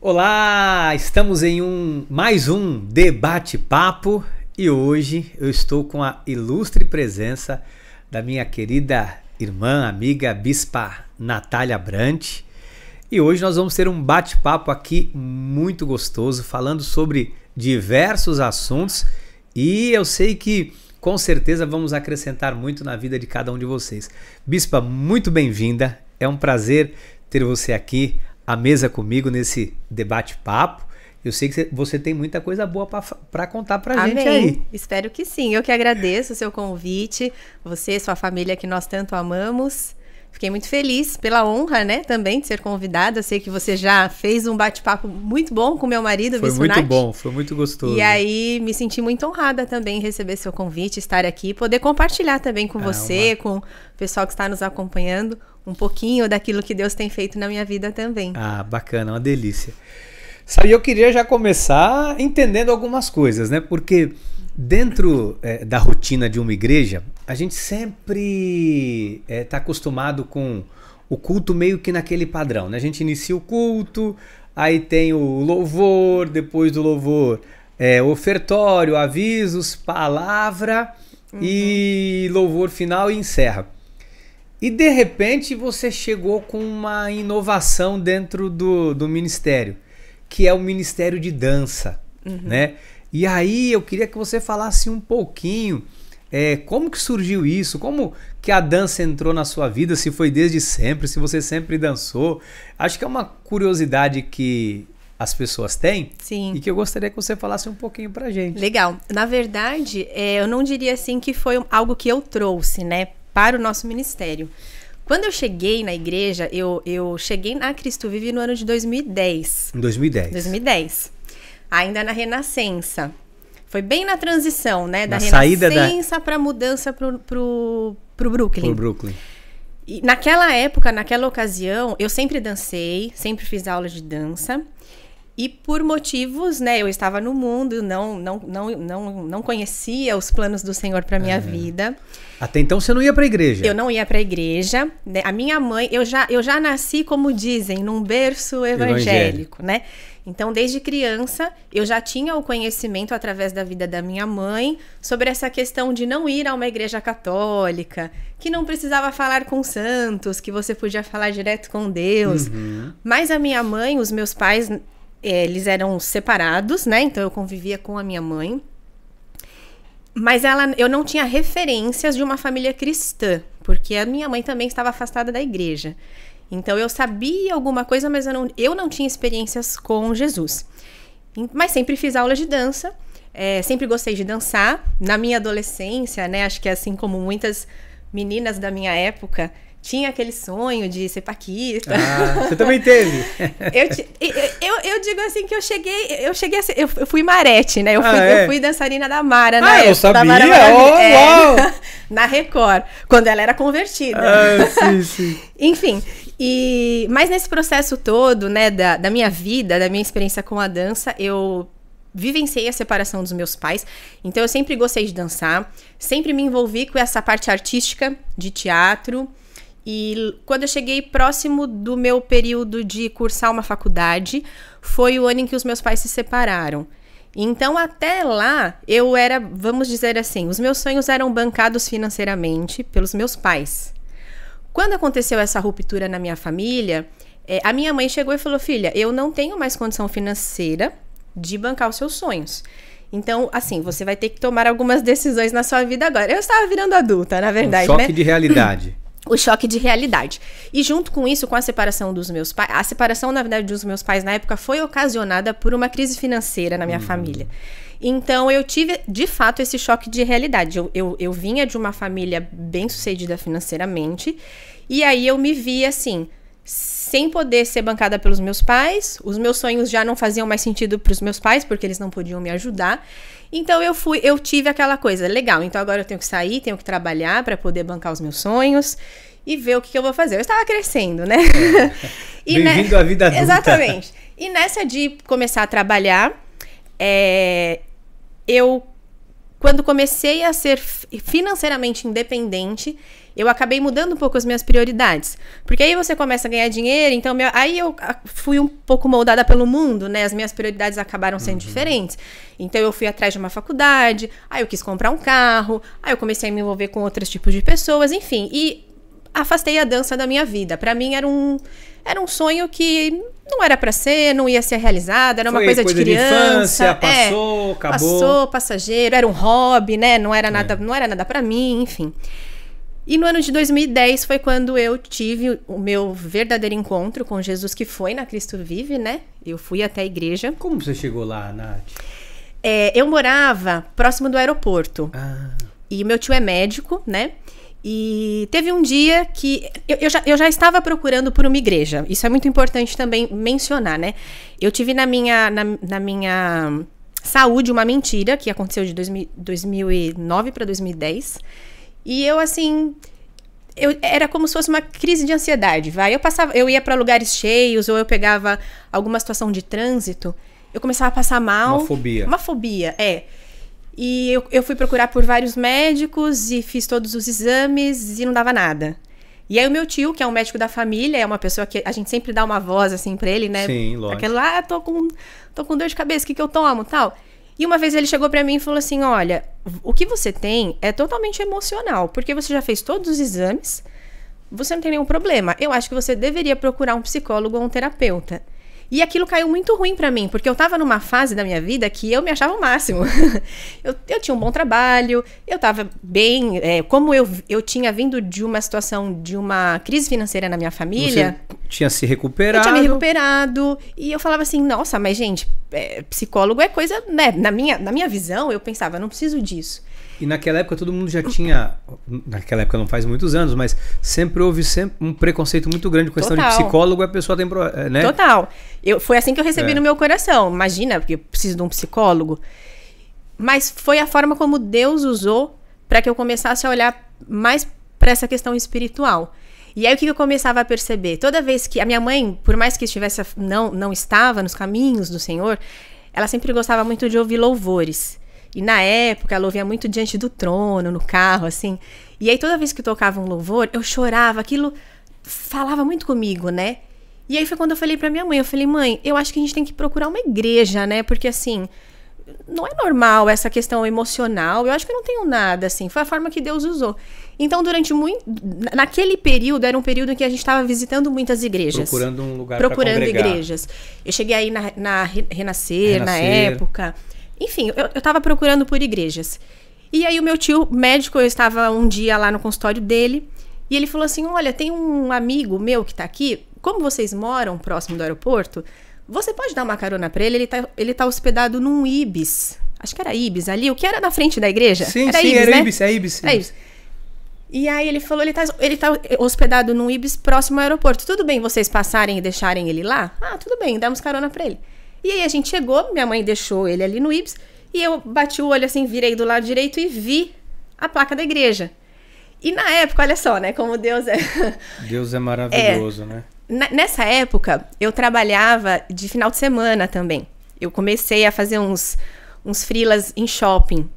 Olá, estamos em mais um debate-papo e hoje eu estou com a ilustre presença da minha querida irmã, amiga, Bispa Natália Brant. E hoje nós vamos ter um bate-papo aqui muito gostoso, falando sobre diversos assuntos e eu sei que com certeza vamos acrescentar muito na vida de cada um de vocês. Bispa, muito bem-vinda, é um prazer ter você aqui à mesa comigo nesse debate-papo. Eu sei que você tem muita coisa boa para contar pra gente aí. Espero que sim. Eu que agradeço o seu convite, você e sua família que nós tanto amamos. Fiquei muito feliz pela honra, né, também de ser convidada. Eu sei que você já fez um bate-papo muito bom com meu marido, Bispo Nath. Foi muito bom, foi muito gostoso. E aí me senti muito honrada também em receber seu convite, estar aqui, poder compartilhar também com você, com o pessoal que está nos acompanhando, um pouquinho daquilo que Deus tem feito na minha vida também. Ah, bacana, uma delícia. Sabe, eu queria já começar entendendo algumas coisas, né? Porque dentro da rotina de uma igreja, a gente sempre está acostumado com o culto meio que naquele padrão, né? A gente inicia o culto, aí tem o louvor, depois do louvor, ofertório, avisos, palavra e louvor final e encerra. E de repente você chegou com uma inovação dentro do ministério, que é o ministério de dança, né? E aí eu queria que você falasse um pouquinho como que surgiu isso, como que a dança entrou na sua vida, se foi desde sempre, se você sempre dançou. Acho que é uma curiosidade que as pessoas têm. Sim. E que eu gostaria que você falasse um pouquinho pra gente. Legal. Na verdade, eu não diria assim que foi algo que eu trouxe, né, para o nosso ministério. Quando eu cheguei na igreja, eu cheguei na Cristo Vive no ano de 2010. Em 2010. 2010. Ainda na Renascença. Foi bem na transição, né? Da Renascença para mudança pro Brooklyn. Pro Brooklyn. E naquela época, naquela ocasião, eu sempre dancei, sempre fiz aulas de dança. E por motivos, né? Eu estava no mundo, não conhecia os planos do Senhor para minha vida. Até então você não ia para a igreja? Eu não ia para a igreja. Né? A minha mãe, eu já nasci, como dizem, num berço evangélico, né? Então, desde criança, eu já tinha o conhecimento através da vida da minha mãe sobre essa questão de não ir a uma igreja católica, que não precisava falar com santos, que você podia falar direto com Deus. Mas a minha mãe, os meus pais, eles eram separados, né? Então, eu convivia com a minha mãe. Mas eu não tinha referências de uma família cristã, porque a minha mãe também estava afastada da igreja. Então, eu sabia alguma coisa, mas eu não tinha experiências com Jesus. Mas sempre fiz aulas de dança, sempre gostei de dançar. Na minha adolescência, né, acho que assim como muitas meninas da minha época, tinha aquele sonho de ser paquita. Ah, você também teve? Eu digo assim que eu cheguei a ser, eu fui Marete, né? Eu fui dançarina da Mara na época. Eu sabia? Da Mara Uau! Na Record, quando ela era convertida. Sim. Enfim, mas nesse processo todo, né, da minha vida, da minha experiência com a dança, eu vivenciei a separação dos meus pais. Então eu sempre gostei de dançar, sempre me envolvi com essa parte artística de teatro. E quando eu cheguei próximo do meu período de cursar uma faculdade, foi o ano em que os meus pais se separaram. Então, até lá, eu era, vamos dizer assim, os meus sonhos eram bancados financeiramente pelos meus pais. Quando aconteceu essa ruptura na minha família, a minha mãe chegou e falou: filha, eu não tenho mais condição financeira de bancar os seus sonhos. Então, assim, você vai ter que tomar algumas decisões na sua vida agora. Eu estava virando adulta, na verdade, né? Choque de realidade. O choque de realidade. E junto com isso, com a separação dos meus pais, a separação, na verdade, dos meus pais na época foi ocasionada por uma crise financeira na minha família. Então, eu tive, de fato, esse choque de realidade. Eu vinha de uma família bem-sucedida financeiramente, e aí eu me vi, assim, sem poder ser bancada pelos meus pais, os meus sonhos já não faziam mais sentido para os meus pais, porque eles não podiam me ajudar. Então, eu tive aquela coisa, legal, então agora eu tenho que sair, tenho que trabalhar para poder bancar os meus sonhos e ver o que eu vou fazer. Eu estava crescendo, né? Bem-vindo à vida adulta. Exatamente. E nessa de começar a trabalhar, eu quando comecei a ser financeiramente independente, eu acabei mudando um pouco as minhas prioridades. Porque aí você começa a ganhar dinheiro, então aí eu fui um pouco moldada pelo mundo, né? As minhas prioridades acabaram sendo diferentes. Então eu fui atrás de uma faculdade, aí eu quis comprar um carro, aí eu comecei a me envolver com outros tipos de pessoas, enfim. E afastei a dança da minha vida. Pra mim era um sonho que não era pra ser, não ia ser realizado, era uma coisa de criança. De infância, passou, acabou. Passou, passageiro, era um hobby, né? Não era nada pra mim, enfim. E no ano de 2010 foi quando eu tive o meu verdadeiro encontro com Jesus, que foi na Cristo Vive, né? Eu fui até a igreja. Como você chegou lá, Nath? Eu morava próximo do aeroporto. Ah. E meu tio é médico, né? E teve um dia que eu já estava procurando por uma igreja. Isso é muito importante também mencionar, né? Eu tive na minha saúde uma mentira que aconteceu de 2009 para 2010. E eu, assim, era como se fosse uma crise de ansiedade, vai. Eu ia para lugares cheios, ou eu pegava alguma situação de trânsito, eu começava a passar mal. Uma fobia. Uma fobia, E eu fui procurar por vários médicos e fiz todos os exames e não dava nada. E aí o meu tio, que é um médico da família, é uma pessoa que a gente sempre dá uma voz, assim, pra ele, né? Sim, lógico. Aquele lá, tô com dor de cabeça, o que eu tomo, tal. E uma vez ele chegou pra mim e falou assim, olha, o que você tem é totalmente emocional, porque você já fez todos os exames, você não tem nenhum problema. Eu acho que você deveria procurar um psicólogo ou um terapeuta. E aquilo caiu muito ruim pra mim, porque eu tava numa fase da minha vida que eu me achava o máximo. eu tinha um bom trabalho, eu tava bem... como eu tinha vindo de uma situação, de uma crise financeira na minha família... Você tinha se recuperado. Eu tinha me recuperado. E eu falava assim, nossa, mas gente, psicólogo é coisa... né? Na minha visão, eu pensava, eu não preciso disso. E naquela época todo mundo já tinha, naquela época não faz muitos anos, mas sempre houve um preconceito muito grande com a questão de psicólogo, a pessoa tem, né? Total. Foi assim que eu recebi no meu coração. Imagina, porque eu preciso de um psicólogo. Mas foi a forma como Deus usou para que eu começasse a olhar mais para essa questão espiritual. E aí o que eu começava a perceber? Toda vez que a minha mãe, por mais que não estava nos caminhos do Senhor, ela sempre gostava muito de ouvir louvores. E na época, ela ouvia muito Diante do Trono, no carro, assim. E aí, toda vez que tocava um louvor, eu chorava. Aquilo falava muito comigo, né? E aí foi quando eu falei pra minha mãe. Eu falei, mãe, eu acho que a gente tem que procurar uma igreja, né? Porque, assim, não é normal essa questão emocional. Eu acho que eu não tenho nada, assim. Foi a forma que Deus usou. Então, naquele período, era um período em que a gente estava visitando muitas igrejas. Procurando um lugar para congregar. Procurando igrejas. Eu cheguei aí na Renascer, na época... Enfim, eu tava procurando por igrejas. E aí o meu tio médico, eu estava um dia lá no consultório dele, e ele falou assim, olha, tem um amigo meu que tá aqui, como vocês moram próximo do aeroporto, você pode dar uma carona pra ele, ele tá hospedado num Ibis. Acho que era Ibis ali, o que era na frente da igreja? Sim, era sim, Ibis, era né? Ibis, é Ibis. É isso. E aí ele falou, ele tá hospedado num Ibis próximo ao aeroporto. Tudo bem vocês passarem e deixarem ele lá? Ah, tudo bem, damos carona pra ele. E aí a gente chegou, minha mãe deixou ele ali no Ibis, e eu bati o olho assim, virei do lado direito e vi a placa da igreja. E na época, olha só, né, como Deus é... Deus é maravilhoso, né? Nessa época, eu trabalhava de final de semana também. Eu comecei a fazer uns freelas em shopping.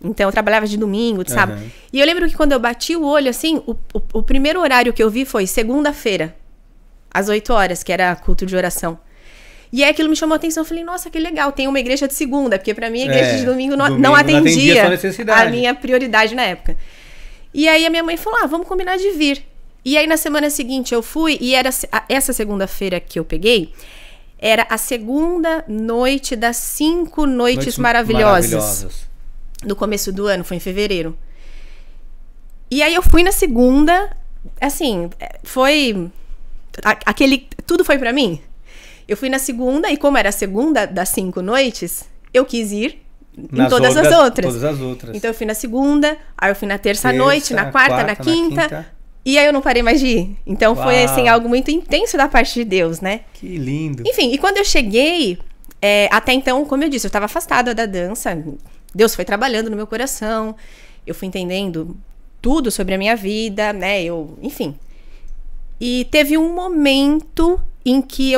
Então, eu trabalhava de domingo, de sábado. E eu lembro que quando eu bati o olho, assim, o primeiro horário que eu vi foi segunda-feira, às 8 horas, que era culto de oração. E aí aquilo me chamou a atenção, eu falei, nossa, que legal, tem uma igreja de segunda, porque pra mim a igreja de domingo não atendia a minha prioridade na época. E aí a minha mãe falou, vamos combinar de vir. E aí na semana seguinte eu fui, e era essa segunda-feira que eu peguei, era a segunda noite das 5 noites maravilhosas. No começo do ano, foi em fevereiro. E aí eu fui na segunda, assim, foi... tudo foi pra mim. Eu fui na segunda, e como era a segunda das 5 noites, eu quis ir em todas as outras. Então eu fui na segunda, aí eu fui na terça noite, na quarta, na quinta, e aí eu não parei mais de ir. Então foi assim, algo muito intenso da parte de Deus, né? Que lindo. Enfim, e quando eu cheguei, até então, como eu disse, eu estava afastada da dança. Deus foi trabalhando no meu coração, eu fui entendendo tudo sobre a minha vida, né? Enfim. E teve um momento em que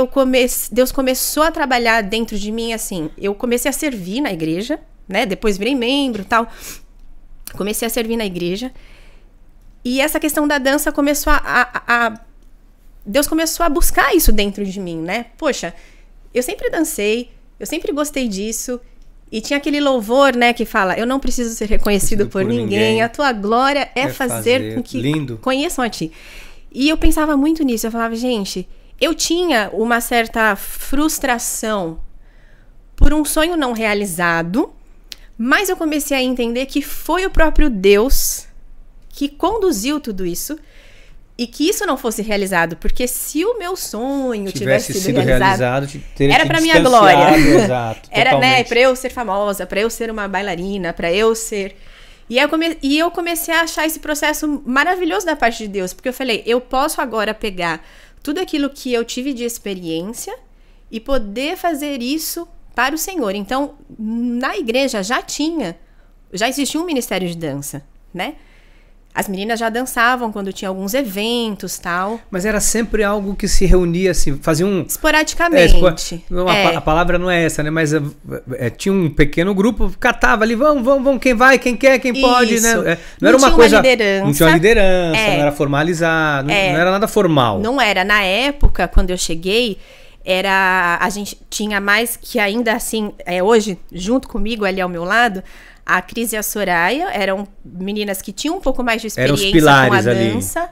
Deus começou a trabalhar dentro de mim, assim, eu comecei a servir na igreja, né? Depois virei membro, tal. Comecei a servir na igreja. E essa questão da dança começou Deus começou a buscar isso dentro de mim, né? Poxa, eu sempre dancei, eu sempre gostei disso. E tinha aquele louvor, né, que fala, eu não preciso ser reconhecido por ninguém, a tua glória é fazer com que conheçam a ti. E eu pensava muito nisso, eu falava, gente, eu tinha uma certa frustração por um sonho não realizado, mas eu comecei a entender que foi o próprio Deus que conduziu tudo isso e que isso não fosse realizado, porque se o meu sonho tivesse sido realizado era para minha glória. Exato, era, né, para eu ser famosa, para eu ser uma bailarina, para eu ser... E eu comecei a achar esse processo maravilhoso da parte de Deus, porque eu falei, eu posso agora pegar tudo aquilo que eu tive de experiência e poder fazer isso para o Senhor. Então, na igreja já existia um ministério de dança, né? As meninas já dançavam quando tinha alguns eventos, tal. Mas era sempre algo que se reunia, assim, fazia um... Esporadicamente. A palavra não é essa, né? Mas tinha um pequeno grupo, catava ali, vamos, quem vai, quem quer, quem pode, né? Não era uma coisa... Não tinha uma liderança, não era formalizado, não era nada formal. Não era. Na época, quando eu cheguei, a gente tinha mais que ainda assim, hoje, junto comigo, ali ao meu lado... A Cris e a Soraya eram meninas que tinham um pouco mais de experiência com a dança.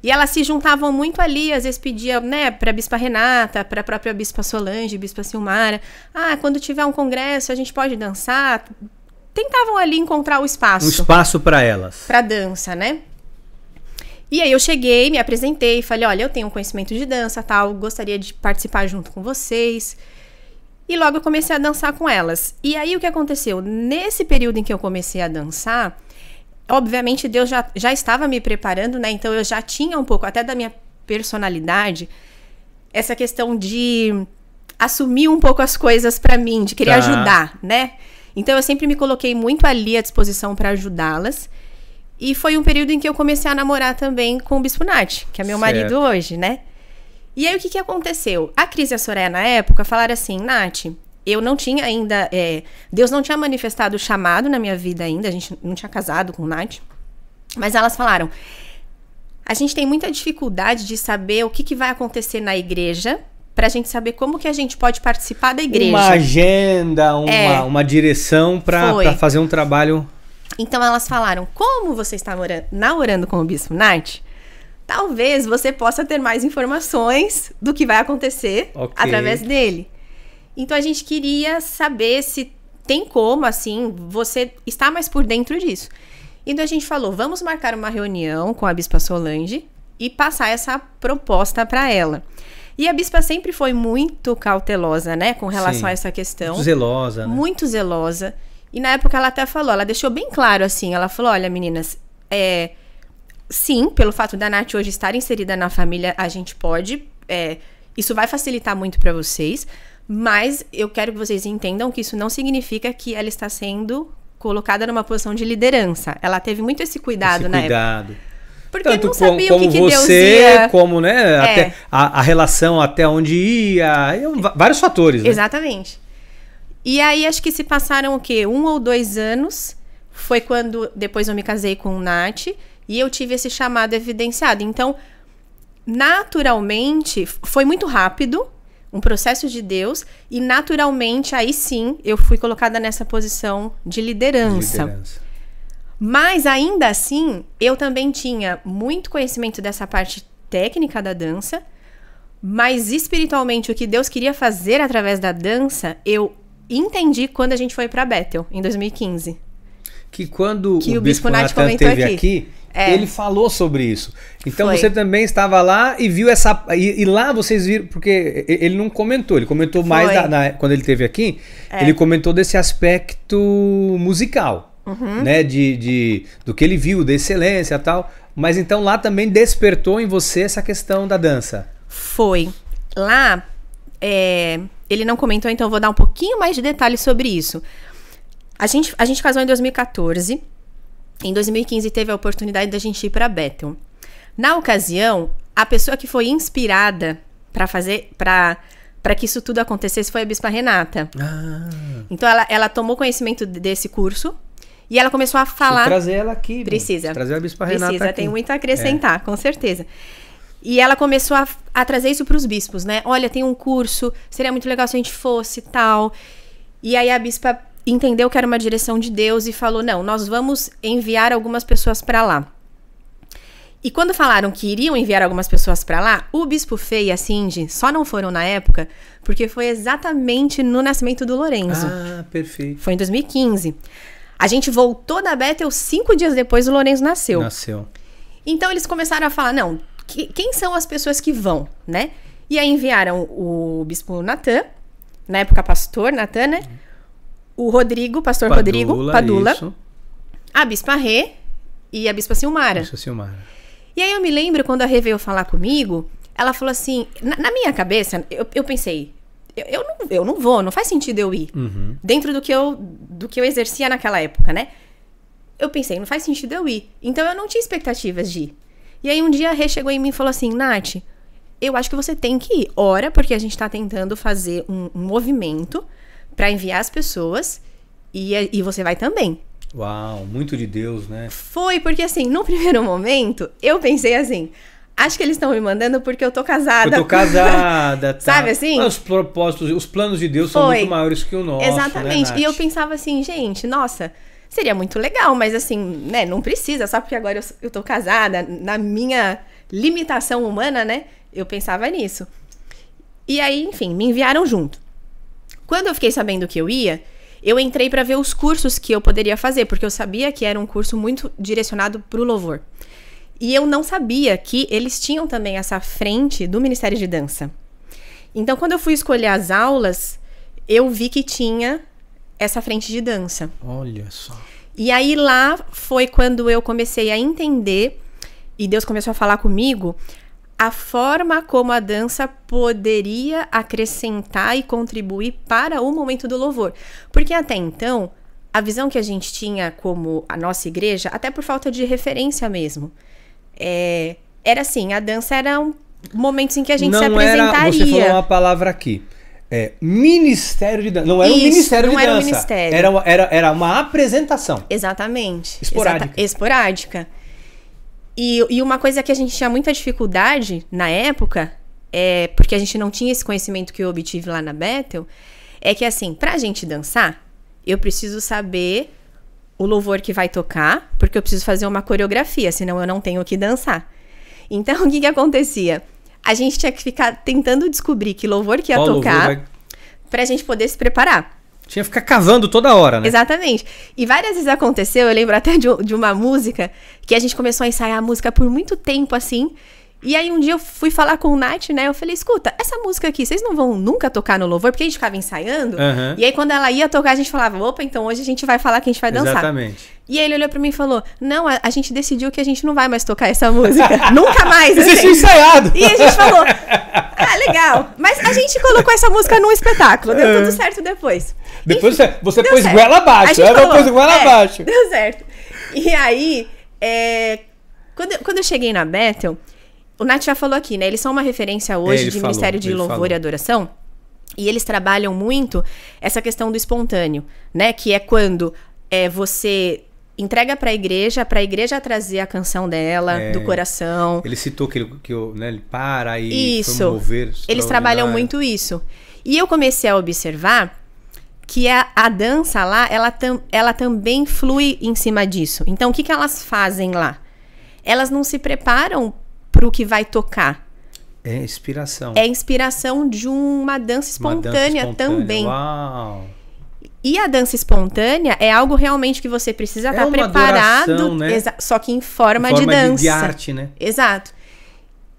E elas se juntavam muito ali, às vezes pediam, né, pra Bispa Renata, pra própria Bispa Solange, Bispa Silmara. Quando tiver um congresso, a gente pode dançar. Tentavam ali encontrar o espaço. Um espaço para elas. Pra dança, né? E aí eu cheguei, me apresentei, falei, olha, eu tenho um conhecimento de dança, tal, gostaria de participar junto com vocês. E logo eu comecei a dançar com elas. E aí o que aconteceu? Nesse período em que eu comecei a dançar, obviamente Deus já estava me preparando, né? Então eu já tinha um pouco, até da minha personalidade, essa questão de assumir um pouco as coisas pra mim, de querer ajudar, né? Então eu sempre me coloquei muito ali à disposição pra ajudá-las. E foi um período em que eu comecei a namorar também com o Bispo Nath, que é meu marido hoje, né? E aí, o que aconteceu? A Cris e a Soraya, na época, falaram assim, Nath, eu não tinha ainda... Deus não tinha manifestado o chamado na minha vida ainda, a gente não tinha casado com o Nath. Mas elas falaram, a gente tem muita dificuldade de saber o que vai acontecer na igreja, pra gente saber como que a gente pode participar da igreja. Uma agenda, uma direção pra fazer um trabalho... Então, elas falaram, como você está namorando com o Bispo Nath... Talvez você possa ter mais informações do que vai acontecer através dele. Então, a gente queria saber se tem como, assim, você estar mais por dentro disso. Então, a gente falou, vamos marcar uma reunião com a Bispa Solange e passar essa proposta para ela. E a Bispa sempre foi muito cautelosa, né, com relação a essa questão. Muito zelosa, né? Muito zelosa. E na época ela até falou, ela deixou bem claro, assim, ela falou, olha, meninas, sim, pelo fato da Nath hoje estar inserida na família, a gente pode. Isso vai facilitar muito para vocês. Mas eu quero que vocês entendam que isso não significa que ela está sendo colocada numa posição de liderança. Ela teve muito esse cuidado na época. Porque tanto não sabia o que Deus ia... como né, até a relação até onde ia. Vários fatores, né? Exatamente. E aí acho que se passaram o quê? 1 ou 2 anos. Foi quando depois eu me casei com o Nath. E eu tive esse chamado evidenciado. Então, naturalmente, foi muito rápido, um processo de Deus, e naturalmente, aí sim, eu fui colocada nessa posição de liderança. Mas, ainda assim, eu também tinha muito conhecimento dessa parte técnica da dança, mas espiritualmente, o que Deus queria fazer através da dança, eu entendi quando a gente foi para Bethel, em 2015. Que quando o Bispo Nathan esteve aqui, ele falou sobre isso. Então você também estava lá e viu essa... E lá vocês viram... Porque ele não comentou, ele comentou mais quando ele esteve aqui, ele comentou desse aspecto musical, né? Do que ele viu, da excelência e tal. Mas então lá também despertou em você essa questão da dança. Foi. Lá, ele não comentou, então eu vou dar um pouquinho mais de detalhes sobre isso. A gente casou em 2014. Em 2015 teve a oportunidade da gente ir para Bethel. Na ocasião, a pessoa que foi inspirada para para que isso tudo acontecesse foi a Bispa Renata. Então ela tomou conhecimento desse curso e ela começou a falar... Preciso trazer ela aqui. Precisa. Trazer a Bispa Renata aqui. Tem muito a acrescentar, com certeza. E ela começou a trazer isso para os bispos, né? Olha, tem um curso, seria muito legal se a gente fosse e tal. E aí a bispa entendeu que era uma direção de Deus e falou, não, nós vamos enviar algumas pessoas para lá. E quando falaram que iriam enviar algumas pessoas para lá, o Bispo Fê e a Cindy só não foram na época porque foi exatamente no nascimento do Lourenço. Perfeito. Foi em 2015. A gente voltou da Bethel 5 dias depois do Lourenço nasceu. Então eles começaram a falar, não, quem são as pessoas que vão, né? E aí enviaram o Bispo Natan, na época pastor Natan, né? O Rodrigo, pastor Rodrigo Padula, isso. A Bispa Rê e a Bispa Silmara. E aí eu me lembro, quando a Rê veio falar comigo, ela falou assim, na minha cabeça, eu pensei, eu não vou, não faz sentido eu ir. Dentro do que eu exercia naquela época, né? Eu pensei, não faz sentido eu ir. Então eu não tinha expectativas de ir. E aí um dia a Rê chegou em mim e falou assim, Nath, eu acho que você tem que ir. Ora, porque a gente tá tentando fazer um movimento para enviar as pessoas e você vai também. Uau, muito de Deus, né? Foi, porque assim, no primeiro momento, eu pensei assim, acho que eles estão me mandando porque eu tô casada. Eu tô casada, tá? Sabe assim? Mas os propósitos, os planos de Deus são muito maiores que o nosso. Exatamente. Né, e eu pensava assim, gente, nossa, seria muito legal, mas assim, né, não precisa, só porque agora eu tô casada, na minha limitação humana, né? Eu pensava nisso. E aí, enfim, me enviaram junto. Quando eu fiquei sabendo que eu ia, eu entrei para ver os cursos que eu poderia fazer, porque eu sabia que era um curso muito direcionado pro louvor. E eu não sabia que eles tinham também essa frente do Ministério de Dança. Então, quando eu fui escolher as aulas, eu vi que tinha essa frente de dança. Olha só. E aí lá foi quando eu comecei a entender, e Deus começou a falar comigo, a forma como a dança poderia acrescentar e contribuir para o momento do louvor. Porque até então, a visão que a gente tinha como a nossa igreja, até por falta de referência mesmo, era assim, a dança era momentos em que a gente se apresentaria. Você falou uma palavra aqui. Ministério de dança. Não era um ministério de dança. Não era um ministério. Era uma apresentação. Exatamente. Esporádica. Esporádica. E uma coisa que a gente tinha muita dificuldade na época, porque a gente não tinha esse conhecimento que eu obtive lá na Bethel, é que assim, pra gente dançar, eu preciso saber o louvor que vai tocar, porque eu preciso fazer uma coreografia, senão eu não tenho que dançar. Então, o que acontecia? A gente tinha que ficar tentando descobrir que louvor que ia tocar pra gente poder se preparar. Tinha que ficar cavando toda hora, né? Exatamente. E várias vezes aconteceu, eu lembro até de uma música, que a gente começou a ensaiar a música por muito tempo, assim. E aí um dia eu fui falar com o Nath, né? Eu falei, escuta, essa música aqui, vocês não vão nunca tocar no louvor? Porque a gente ficava ensaiando. E aí quando ela ia tocar, a gente falava, opa, então hoje a gente vai falar que a gente vai dançar. Exatamente. E aí ele olhou pra mim e falou, não, a gente decidiu que a gente não vai mais tocar essa música. Nunca mais. Existe ensaiado. E a gente falou, legal. Mas a gente colocou essa música num espetáculo. Deu tudo certo depois. Depois enfim, você pôs goela abaixo. Deu certo. E aí, quando eu cheguei na Bethel, o Nath já falou aqui, né? Eles são uma referência hoje de Ministério de Louvor e Adoração. E eles trabalham muito essa questão do espontâneo, né? Que é quando você entrega para a igreja trazer a canção dela, do coração. Ele citou que ele para e promover. Eles trabalham muito isso. E eu comecei a observar que a dança lá, ela também flui em cima disso. Então, o que elas fazem lá? Elas não se preparam para o que vai tocar. É inspiração. É inspiração de uma dança espontânea também. Uau! E a dança espontânea é algo realmente que você precisa estar preparado, adoração, né? Só que em forma de dança. De arte, né? Exato.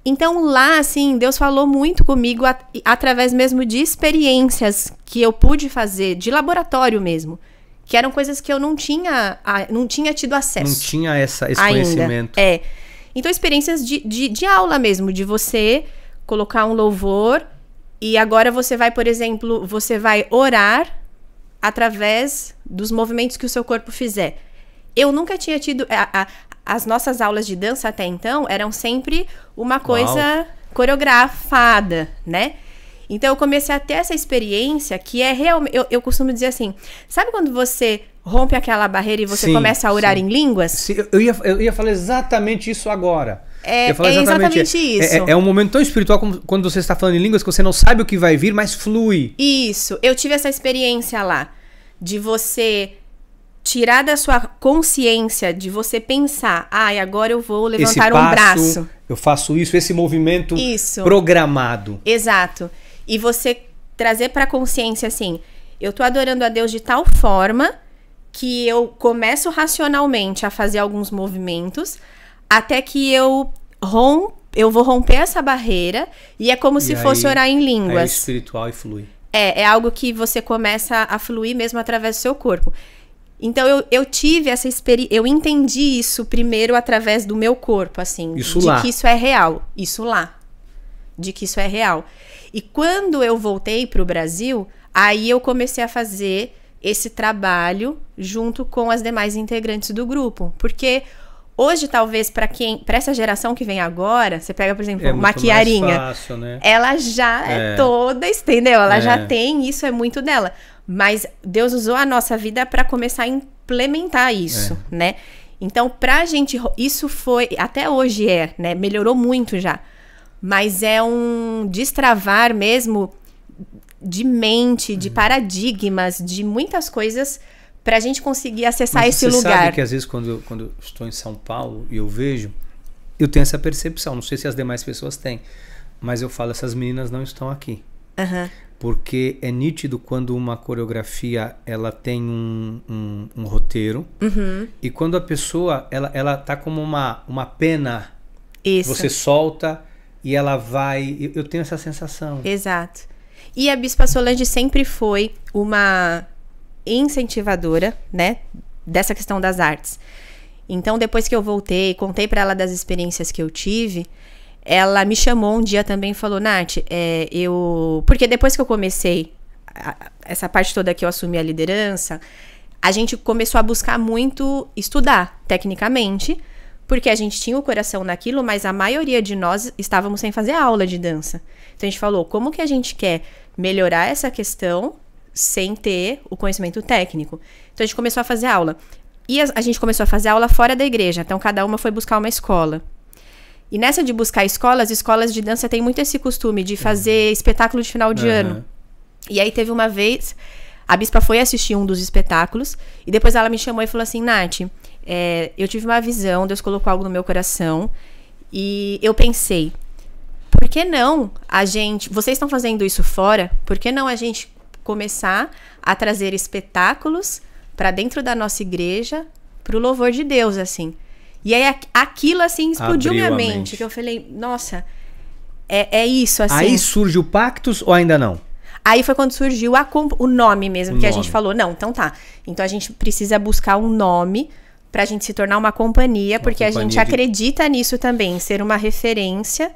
Então lá, assim, Deus falou muito comigo através mesmo de experiências que eu pude fazer, de laboratório mesmo, que eram coisas que eu não tinha tido acesso. Não tinha esse conhecimento. Então, experiências de aula mesmo, de você colocar um louvor e agora você vai, por exemplo, você vai orar através dos movimentos que o seu corpo fizer. Eu nunca tinha tido... As nossas aulas de dança até então eram sempre uma coisa coreografada, né? Então eu comecei a ter essa experiência que é realmente... Eu costumo dizer assim, sabe quando você rompe aquela barreira e você começa a orar em línguas? Sim, eu ia falar exatamente isso agora. É exatamente isso. É um momento tão espiritual como quando você está falando em línguas que você não sabe o que vai vir, mas flui. Isso, eu tive essa experiência lá, de você tirar da sua consciência, de você pensar, agora eu vou levantar um braço. Eu faço isso, esse movimento programado. Exato. E você trazer para a consciência assim, eu tô adorando a Deus de tal forma que eu começo racionalmente a fazer alguns movimentos, até que eu vou romper essa barreira e é como se fosse orar em línguas. É espiritual e flui. É algo que você começa a fluir mesmo através do seu corpo. Então eu tive essa experiência, eu entendi isso primeiro através do meu corpo, assim, que isso é real, de que isso é real. E quando eu voltei para o Brasil, aí eu comecei a fazer esse trabalho junto com as demais integrantes do grupo, porque hoje talvez para essa geração que vem agora, você pega, por exemplo, uma Chiarinha, fácil, né? Ela já é toda, entendeu? Ela já tem, isso é muito dela. Mas Deus usou a nossa vida para começar a implementar isso, né? Então, pra gente, isso foi, até hoje né? Melhorou muito já. Mas é um destravar mesmo de mente, de paradigmas, de muitas coisas pra gente conseguir acessar esse lugar. Você sabe que às vezes quando eu estou em São Paulo e eu vejo, eu tenho essa percepção, não sei se as demais pessoas têm, mas eu falo, essas meninas não estão aqui. Porque é nítido quando uma coreografia ela tem um roteiro, e quando a pessoa ela tá como uma pena, você solta e ela vai, eu tenho essa sensação. Exato. E a Bispa Solange sempre foi uma incentivadora, né, dessa questão das artes. Então, depois que eu voltei, contei para ela das experiências que eu tive, ela me chamou um dia também e falou, Nath, porque depois que eu comecei essa parte toda que eu assumi a liderança, a gente começou a buscar muito estudar tecnicamente, porque a gente tinha o coração naquilo, mas a maioria de nós estávamos sem fazer aula de dança. Então a gente falou, como que a gente quer melhorar essa questão sem ter o conhecimento técnico? Então a gente começou a fazer aula. E a gente começou a fazer aula fora da igreja, então cada uma foi buscar uma escola. E nessa de buscar escolas de dança têm muito esse costume de fazer espetáculo de final de ano. E aí teve uma vez, a Bispa foi assistir um dos espetáculos, e depois ela me chamou e falou assim, Nath, eu tive uma visão, Deus colocou algo no meu coração, e eu pensei, por que não vocês estão fazendo isso fora, por que não a gente começar a trazer espetáculos para dentro da nossa igreja, pro louvor de Deus, assim. E aí aquilo, assim, explodiu minha mente. Que eu falei, nossa, é isso, assim. Aí surge o Pactus ou ainda não? Aí foi quando surgiu o nome mesmo, que a gente falou, não, então tá. Então a gente precisa buscar um nome pra gente se tornar uma companhia, porque a gente acredita nisso também, ser uma referência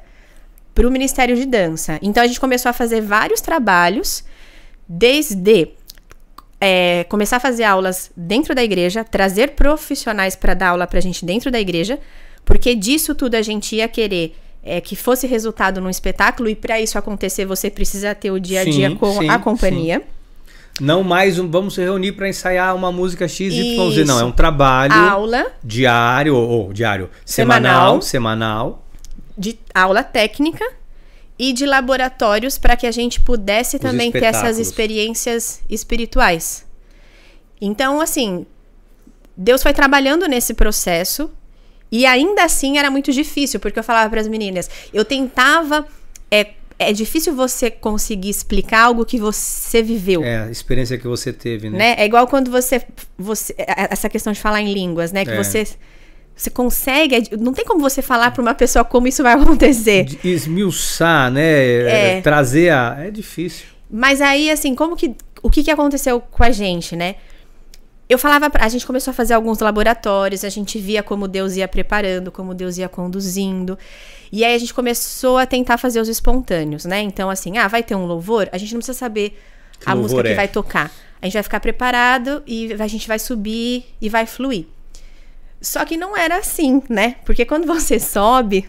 pro Ministério de Dança. Então a gente começou a fazer vários trabalhos, desde começar a fazer aulas dentro da igreja, trazer profissionais para dar aula pra gente dentro da igreja, porque disso tudo a gente ia querer que fosse resultado num espetáculo, e para isso acontecer você precisa ter o dia a dia com a companhia. Sim. Não mais vamos se reunir para ensaiar uma música X, Y, Z, não, é um trabalho aula semanal, de aula técnica e de laboratórios para que a gente pudesse também ter essas experiências espirituais. Então, assim, Deus foi trabalhando nesse processo e ainda assim era muito difícil, porque eu falava para as meninas, eu tentava... É difícil você conseguir explicar algo que você viveu. A experiência que você teve, né? É igual quando você essa questão de falar em línguas, né? Que você consegue... Não tem como você falar para uma pessoa como isso vai acontecer. Esmiuçar, né? Trazer é difícil. Mas aí, assim, o que aconteceu com a gente, né? Eu falava... A gente começou a fazer alguns laboratórios, a gente via como Deus ia preparando, como Deus ia conduzindo. E aí a gente começou a tentar fazer os espontâneos, né? Então, assim, vai ter um louvor, a gente não precisa saber a música que vai tocar. A gente vai ficar preparado e a gente vai subir e vai fluir. Só que não era assim, né? Porque quando você sobe,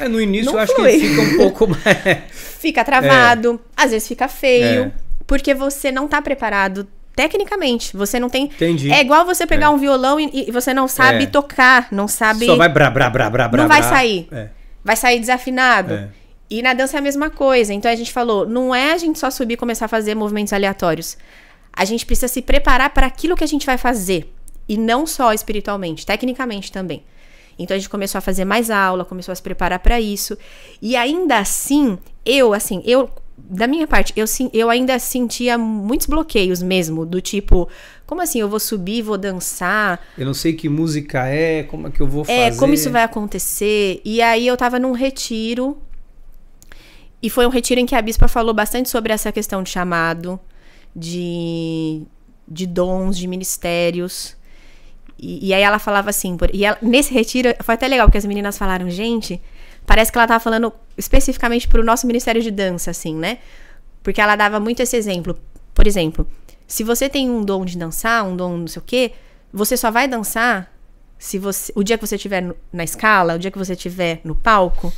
No início eu acho flui. que fica um pouco mais... Fica travado, às vezes fica feio, porque você não tá preparado tecnicamente. Você não tem... Entendi. É igual você pegar um violão e você não sabe tocar, não sabe... Só vai brá, brá, brá, brá, brá. Não vai sair. Vai sair desafinado. E na dança é a mesma coisa. Então a gente falou, não é a gente só subir e começar a fazer movimentos aleatórios. A gente precisa se preparar para aquilo que a gente vai fazer. E não só espiritualmente, tecnicamente também. Então a gente começou a fazer mais aula, começou a se preparar para isso. E ainda assim, da minha parte, eu ainda sentia muitos bloqueios mesmo, do tipo, como assim, eu vou subir, vou dançar? Eu não sei que música como é que eu vou fazer? Como isso vai acontecer? E aí eu tava num retiro, e foi um retiro em que a bispa falou bastante sobre essa questão de chamado, de dons, de ministérios. E aí ela falava assim, nesse retiro, foi até legal, porque as meninas falaram, gente, parece que ela tava falando especificamente pro nosso Ministério de Dança, assim, né? Porque ela dava muito esse exemplo. Por exemplo, se você tem um dom de dançar, um dom não sei o quê, você só vai dançar o dia que você estiver na escala, o dia que você estiver no palco.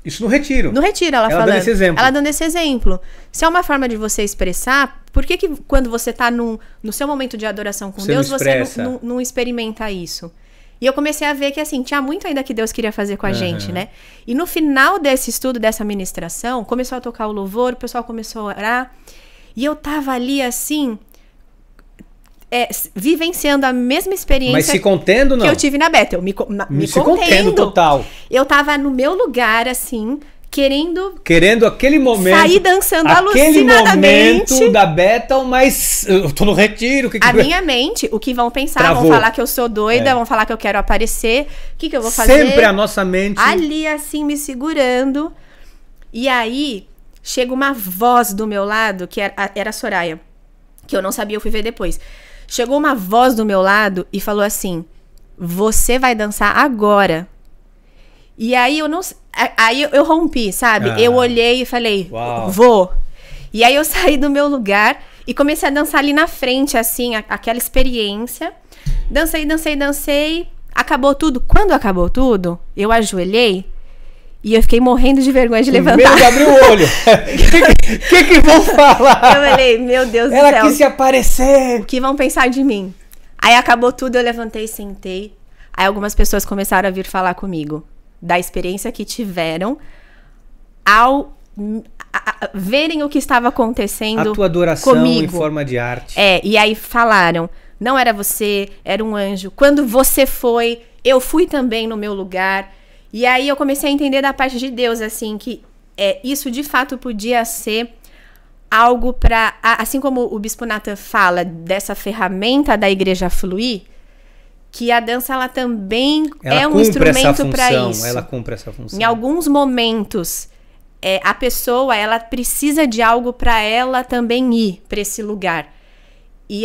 Isso no retiro. No retiro, ela falando. Dando esse exemplo. Ela dando esse exemplo. Se é uma forma de você expressar, por que quando você tá no seu momento de adoração com Deus, você não experimenta isso? E eu comecei a ver que, assim, tinha muito ainda que Deus queria fazer com a gente, né? E no final desse estudo, dessa ministração, começou a tocar o louvor, o pessoal começou a orar. E eu tava ali, assim, vivenciando a mesma experiência. Mas se contendo, não? Que eu tive na Bethel. Me contendo total. Eu tava no meu lugar, assim, querendo aquele momento. Sair dançando alucinadamente. Aquele momento da Bethel, mas eu tô no retiro. Minha mente, o que vão pensar? Travou. Vão falar que eu sou doida, vão falar que eu quero aparecer. O que eu vou fazer? Sempre a nossa mente. Ali, assim, me segurando. E aí, chega uma voz do meu lado, que era a Soraya, que eu não sabia, eu fui ver depois. Chegou uma voz do meu lado e falou assim, você vai dançar agora. E aí eu rompi, sabe? Eu olhei e falei, vou. E aí eu saí do meu lugar e comecei a dançar ali na frente, assim, aquela experiência. Dancei. Acabou tudo. Quando acabou tudo, eu ajoelhei e eu fiquei morrendo de vergonha de levantar. Medo de abrir o olho. O que vão falar? Eu falei, meu Deus do céu. Ela quis se aparecer. O que vão pensar de mim? Aí acabou tudo, eu levantei, sentei. Aí algumas pessoas começaram a vir falar comigo da experiência que tiveram ao verem o que estava acontecendo. A tua adoração comigo. Em forma de arte. E aí falaram, não era você, era um anjo. Quando você foi, eu fui também no meu lugar. E aí eu comecei a entender da parte de Deus, assim, que isso de fato podia ser algo para, assim como o Bispo Nathan fala dessa ferramenta da igreja fluir, que a dança ela também é um instrumento para isso. Ela cumpre essa função. Em alguns momentos, a pessoa ela precisa de algo para ela também ir para esse lugar. E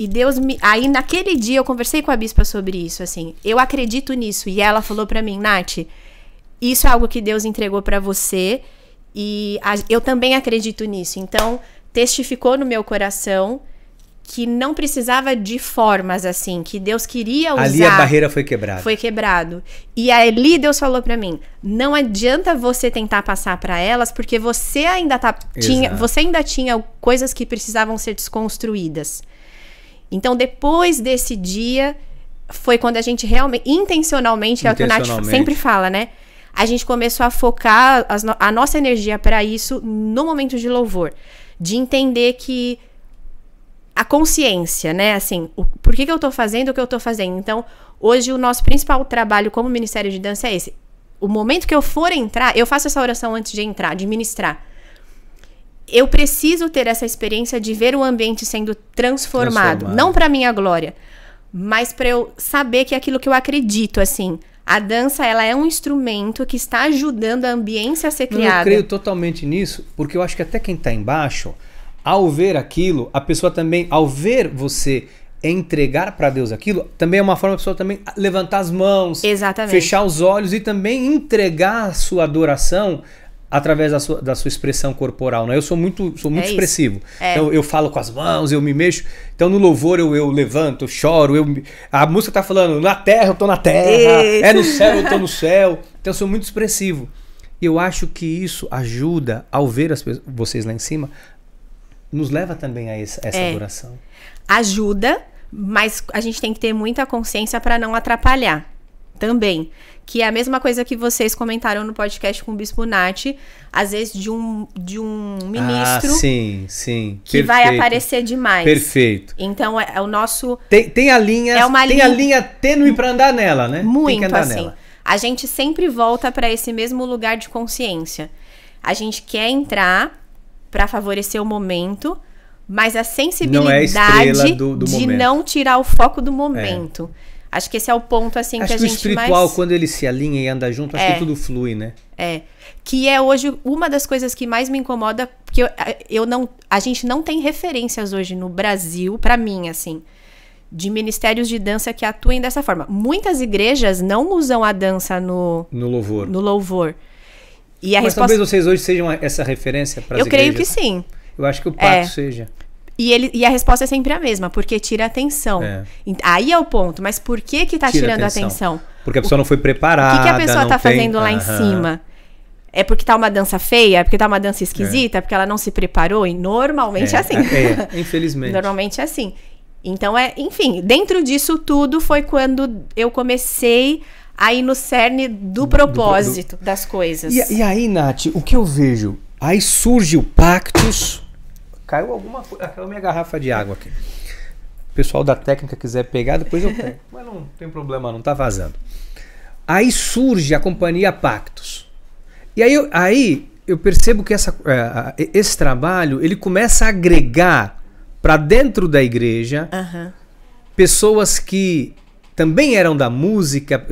Deus me... Aí naquele dia eu conversei com a bispa sobre isso, assim. Eu acredito nisso. E ela falou pra mim, Nath, isso é algo que Deus entregou pra você. E eu também acredito nisso. Então, testificou no meu coração que não precisava de formas, assim. Que Deus queria usar... Ali a barreira foi quebrada. Foi quebrado. E ali Deus falou pra mim, não adianta você tentar passar pra elas, porque você ainda tinha coisas que precisavam ser desconstruídas. Então, depois desse dia, foi quando a gente realmente, intencionalmente, é o que o Nath sempre fala, né? A gente começou a focar a nossa energia pra isso no momento de louvor. De entender que a consciência, né? Assim, por que eu tô fazendo o que eu tô fazendo? Então, hoje o nosso principal trabalho como Ministério de Dança é esse. O momento que eu for entrar, eu faço essa oração antes de entrar, de ministrar. Eu preciso ter essa experiência de ver o ambiente sendo transformado. Não para minha glória, mas para eu saber que é aquilo que eu acredito, assim. A dança, ela é um instrumento que está ajudando a ambiência a ser criada. Eu creio totalmente nisso, porque eu acho que até quem tá embaixo, ao ver aquilo, a pessoa também, ao ver você entregar para Deus aquilo, também é uma forma da pessoa também levantar as mãos, exatamente, fechar os olhos e também entregar a sua adoração através da sua expressão corporal, né? Eu sou muito expressivo. Então eu falo com as mãos, eu me mexo. Então no louvor eu levanto, eu choro, a música tá falando, na terra eu tô na terra, no céu eu tô no céu. Então eu sou muito expressivo. E eu acho que isso ajuda, ao ver vocês lá em cima, nos leva também a essa adoração. Ajuda, mas a gente tem que ter muita consciência para não atrapalhar também. Que é a mesma coisa que vocês comentaram no podcast com o Bispo Nati, às vezes de um ministro sim, que vai aparecer demais. Perfeito. Então é o nosso... Tem a linha, a linha tênue para andar nela, né? Muito, tem que andar assim. nela. A gente sempre volta para esse mesmo lugar de consciência. A gente quer entrar para favorecer o momento, mas a sensibilidade do de momento. Não tirar o foco do momento. Acho que esse é o ponto, assim, acho que a gente mais... Acho que o espiritual, quando ele se alinha e anda junto, acho que tudo flui, né? Que é hoje uma das coisas que mais me incomoda, porque a gente não tem referências hoje no Brasil, pra mim, assim, de ministérios de dança que atuem dessa forma. Muitas igrejas não usam a dança no louvor. E Mas talvez vocês hoje sejam essa referência para as igrejas. Eu creio que sim. Eu acho que o pacto seja... E a resposta é sempre a mesma, porque tira atenção. Aí é o ponto, mas por que tá tirando atenção? Porque a pessoa não foi preparada. O que a pessoa tá fazendo lá em cima? É porque tá uma dança feia? É porque tá uma dança esquisita? É porque ela não se preparou? E normalmente é assim. Infelizmente. Normalmente é assim. Então, enfim, dentro disso tudo foi quando eu comecei a ir no cerne do propósito das coisas. E aí, Nath, o que eu vejo? Aí surge o Pactus... Caiu alguma coisa. Caiu minha garrafa de água aqui. O pessoal da técnica quiser pegar, depois eu pego. Mas não tem problema, não tá vazando. Aí surge a companhia Pactus. E aí eu percebo que esse trabalho ele começa a agregar para dentro da igreja pessoas que também eram da música,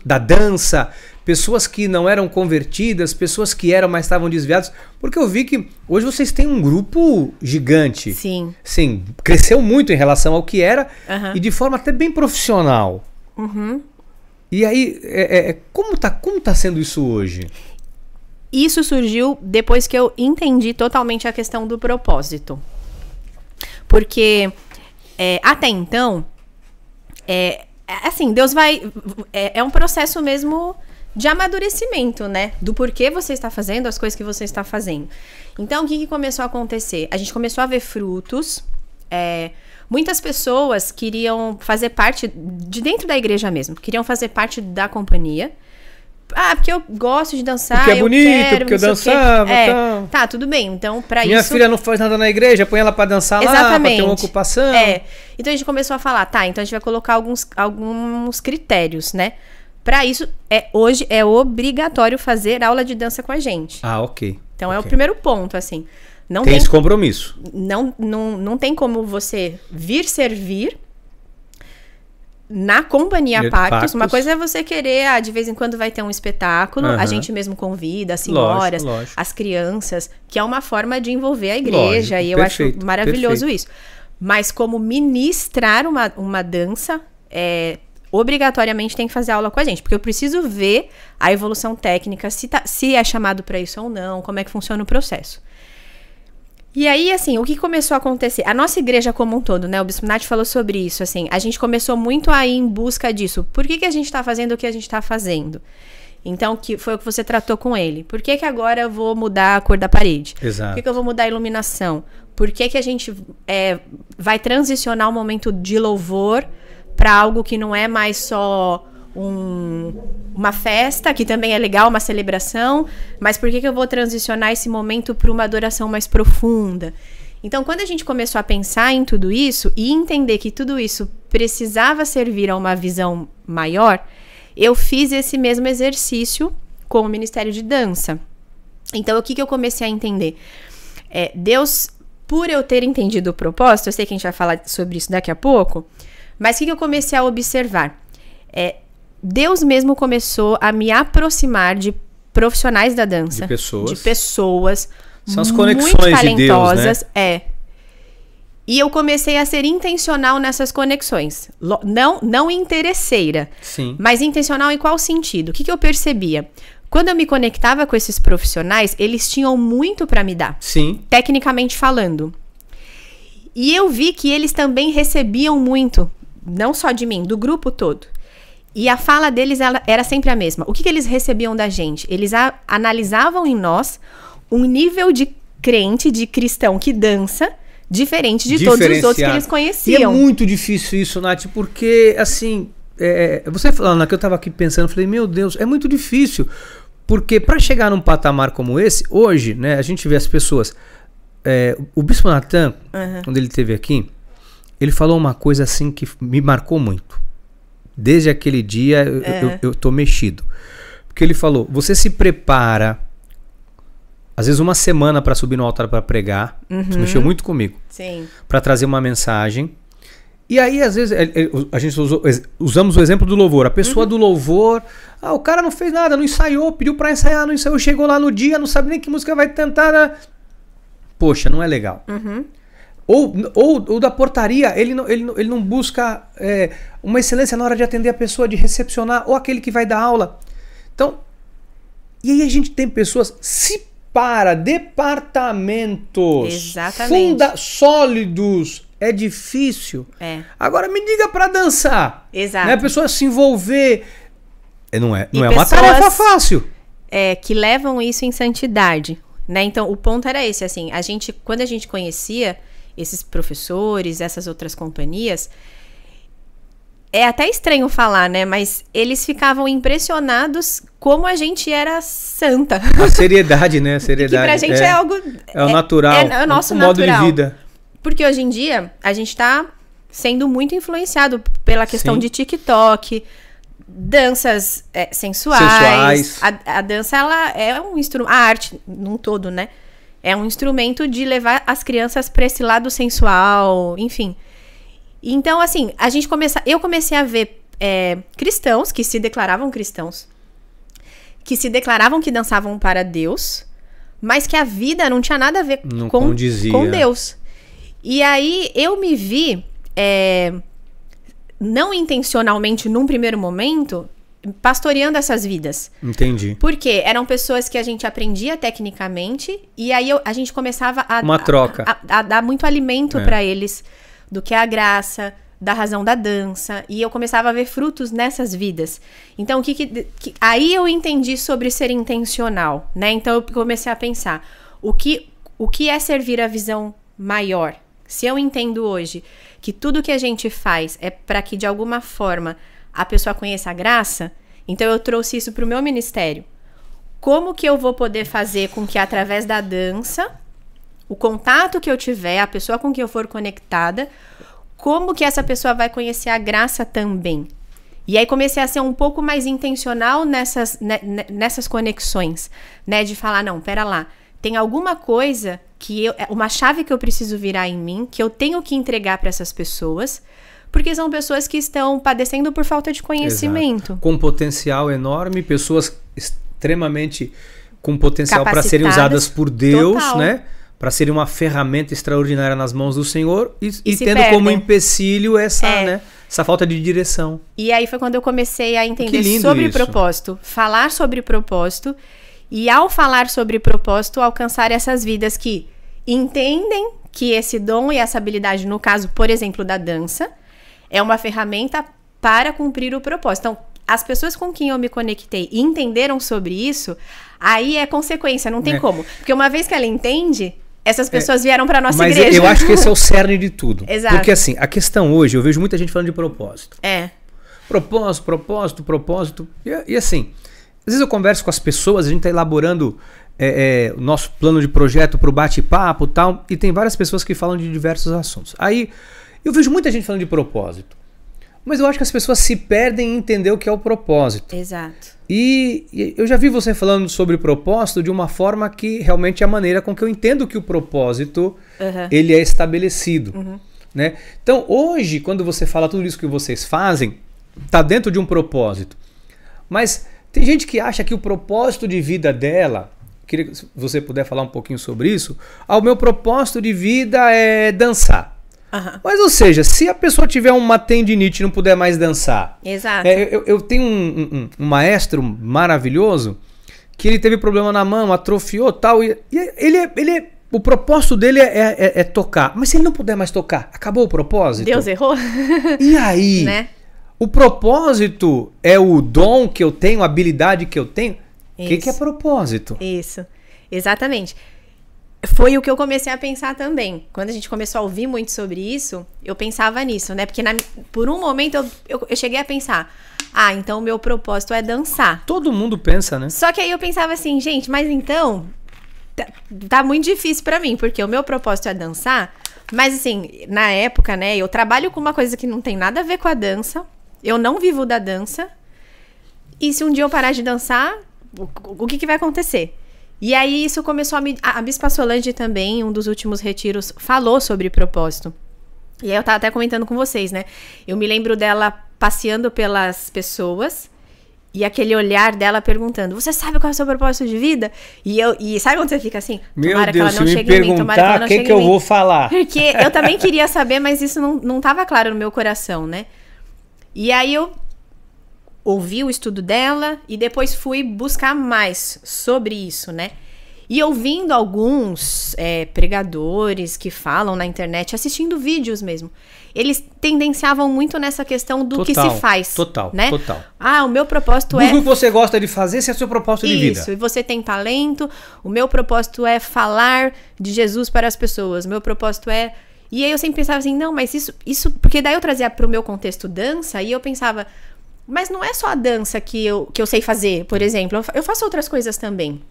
da dança, pessoas que não eram convertidas, pessoas que eram, mas estavam desviadas, porque eu vi que hoje vocês têm um grupo gigante. Sim. Sim, cresceu muito em relação ao que era e de forma até bem profissional. E aí, como tá sendo isso hoje? Isso surgiu depois que eu entendi totalmente a questão do propósito. Porque até então, assim, Deus vai... É um processo mesmo... de amadurecimento, né? Do porquê você está fazendo as coisas que você está fazendo. Então, o que começou a acontecer? A gente começou a ver frutos. Muitas pessoas queriam fazer parte de dentro da igreja mesmo. Queriam fazer parte da companhia. Porque eu gosto de dançar, porque é bonito, porque eu dançava. Tá, tudo bem. Então, pra Minha isso... filha não faz nada na igreja, põe ela pra dançar lá, pra ter uma ocupação. Então, a gente começou a falar, então a gente vai colocar alguns critérios, né? Para isso, hoje é obrigatório fazer aula de dança com a gente. Ok. Então, é o primeiro ponto, assim. Não tem esse compromisso. Não tem como você vir servir na companhia Pactus. Uma coisa é você querer, de vez em quando vai ter um espetáculo, a gente mesmo convida as senhoras, as crianças, que é uma forma de envolver a igreja, e eu acho maravilhoso isso. Mas como ministrar uma dança, obrigatoriamente tem que fazer aula com a gente, porque eu preciso ver a evolução técnica, se é chamado para isso ou não, como é que funciona o processo. E aí, assim, o que começou a acontecer? A nossa igreja como um todo, né? O Bispo Nath falou sobre isso, assim, a gente começou muito a ir em busca disso. Por que a gente tá fazendo o que a gente tá fazendo? Então, que foi o que você tratou com ele. Por que agora eu vou mudar a cor da parede? Exato. Por que eu vou mudar a iluminação? Por que a gente vai transicionar um momento de louvor para algo que não é mais só uma festa, que também é legal, uma celebração, mas por que eu vou transicionar esse momento para uma adoração mais profunda? Então, quando a gente começou a pensar em tudo isso e entender que tudo isso precisava servir a uma visão maior, eu fiz esse mesmo exercício com o Ministério de Dança. Então, o que eu comecei a entender? Deus, por eu ter entendido o propósito, eu sei que a gente vai falar sobre isso daqui a pouco, mas o que eu comecei a observar? Deus mesmo começou a me aproximar de profissionais da dança. De pessoas. São as conexões de Deus, né? E eu comecei a ser intencional nessas conexões. Não interesseira. Sim. Mas intencional em qual sentido? O que eu percebia? Quando eu me conectava com esses profissionais, eles tinham muito para me dar. Sim. Tecnicamente falando. E eu vi que eles também recebiam muito. Não só de mim, do grupo todo. E a fala deles era sempre a mesma. O que eles recebiam da gente? Eles analisavam em nós um nível de crente, de cristão que dança, diferente de todos os outros que eles conheciam. E é muito difícil isso, Nath, porque, assim, você falando, que eu estava aqui pensando, eu falei, meu Deus, é muito difícil, porque para chegar num patamar como esse, hoje, né, a gente vê as pessoas... o Bispo Natan, quando ele esteve aqui, ele falou uma coisa assim que me marcou muito. Desde aquele dia eu tô mexido. Porque ele falou, você se prepara, às vezes uma semana para subir no altar para pregar. Isso mexeu muito comigo. Sim. Para trazer uma mensagem. E aí, às vezes, a gente usamos o exemplo do louvor. A pessoa do louvor, o cara não fez nada, não ensaiou, pediu para ensaiar, não ensaiou, chegou lá no dia, não sabe nem que música vai cantar, né? Poxa, não é legal. Ou da portaria, ele não busca uma excelência na hora de atender a pessoa, de recepcionar, ou aquele que vai dar aula. Então, e aí a gente tem pessoas, departamentos sólidos, é difícil. Agora me diga para dançar. Exato. Né? A pessoa se envolver, não é uma tarefa fácil. Que levam isso em santidade. Né? Então, o ponto era esse, assim, quando a gente conhecia esses professores, essas outras companhias, é até estranho falar, né? Mas eles ficavam impressionados como a gente era santa. A seriedade, né? A seriedade. Que pra gente é algo... É o natural. É o nosso modo natural. de vida. Porque hoje em dia, a gente tá sendo muito influenciado pela questão de TikTok, danças sensuais. A dança, ela é um instrumento... A arte, num todo, né? É um instrumento de levar as crianças para esse lado sensual, enfim. Então, assim, eu comecei a ver cristãos que se declaravam cristãos, que se declaravam que dançavam para Deus, mas que a vida não tinha nada a ver com Deus. E aí eu me vi, não intencionalmente, num primeiro momento, pastoreando essas vidas. Entendi. Porque eram pessoas que a gente aprendia tecnicamente e aí a gente começava uma troca. A dar muito alimento para eles do que é a graça, da razão da dança. E eu começava a ver frutos nessas vidas. Então, aí eu entendi sobre ser intencional, né? Então, eu comecei a pensar, o que é servir a visão maior? Se eu entendo hoje que tudo que a gente faz é para que, de alguma forma, a pessoa conheça a graça, então eu trouxe isso para o meu ministério. Como que eu vou poder fazer com que, através da dança, o contato que eu tiver, a pessoa com quem eu for conectada, como que essa pessoa vai conhecer a graça também? E aí comecei a ser um pouco mais intencional nessas conexões, né? De falar, não, pera lá, tem alguma coisa uma chave que eu preciso virar em mim, que eu tenho que entregar para essas pessoas, porque são pessoas que estão padecendo por falta de conhecimento. Exato. Com potencial enorme, pessoas extremamente com potencial para serem usadas por Deus, né? Para serem uma ferramenta extraordinária nas mãos do Senhor e tendo como empecilho essa falta de direção. E aí foi quando eu comecei a entender sobre propósito, falar sobre propósito, e ao falar sobre propósito, alcançar essas vidas que entendem que esse dom e essa habilidade, no caso, por exemplo, da dança, é uma ferramenta para cumprir o propósito. Então, as pessoas com quem eu me conectei e entenderam sobre isso, aí é consequência, não tem como. Porque uma vez que ela entende, essas pessoas vieram para nossa igreja. Mas eu acho que esse é o cerne de tudo. Exato. Porque assim, a questão hoje, eu vejo muita gente falando de propósito. Propósito. E assim, às vezes eu converso com as pessoas, a gente está elaborando o nosso plano de projeto para o bate-papo e tal, e tem várias pessoas que falam de diversos assuntos. Aí eu vejo muita gente falando de propósito, mas eu acho que as pessoas se perdem em entender o que é o propósito. Exato. E eu já vi você falando sobre propósito de uma forma que realmente é a maneira com que eu entendo que o propósito ele é estabelecido. Né? Então hoje, quando você fala tudo isso que vocês fazem, está dentro de um propósito. Mas tem gente que acha que o propósito de vida dela, queria que você puder falar um pouquinho sobre isso, o meu propósito de vida é dançar. Mas, ou seja, se a pessoa tiver uma tendinite e não puder mais dançar... Exato. Eu tenho um maestro maravilhoso que ele teve problema na mão, atrofiou tal, e o propósito dele é tocar. Mas se ele não puder mais tocar, acabou o propósito? Deus errou? E aí? Né? O propósito é o dom que eu tenho, a habilidade que eu tenho. O que é propósito? Isso, exatamente. Foi o que eu comecei a pensar também. Quando a gente começou a ouvir muito sobre isso, eu pensava nisso, né? Porque por um momento eu cheguei a pensar, então o meu propósito é dançar. Todo mundo pensa, né? Só que aí eu pensava assim, gente, mas então tá muito difícil pra mim, porque o meu propósito é dançar. Mas assim, na época, né, eu trabalho com uma coisa que não tem nada a ver com a dança. Eu não vivo da dança. E se um dia eu parar de dançar, o que vai acontecer? E aí isso começou a Bispa Solange também, um dos últimos retiros, falou sobre propósito. E aí eu tava até comentando com vocês, né? Eu me lembro dela passeando pelas pessoas e aquele olhar dela perguntando, você sabe qual é o seu propósito de vida? E sabe quando você fica assim? Meu Deus, se me perguntar, o que eu vou falar? Porque eu também queria saber, mas isso não tava claro no meu coração, né? E aí eu ouvi o estudo dela e depois fui buscar mais sobre isso, né? E ouvindo alguns pregadores que falam na internet, assistindo vídeos mesmo, eles tendenciavam muito nessa questão do que se faz. Total. O meu propósito o que você gosta de fazer, esse é o seu propósito de vida. Isso, e você tem talento, o meu propósito é falar de Jesus para as pessoas, o meu propósito é... E aí eu sempre pensava assim, não, mas isso... Porque daí eu trazia para o meu contexto dança e eu pensava... Mas não é só a dança que eu sei fazer, por exemplo. Eu faço outras coisas também.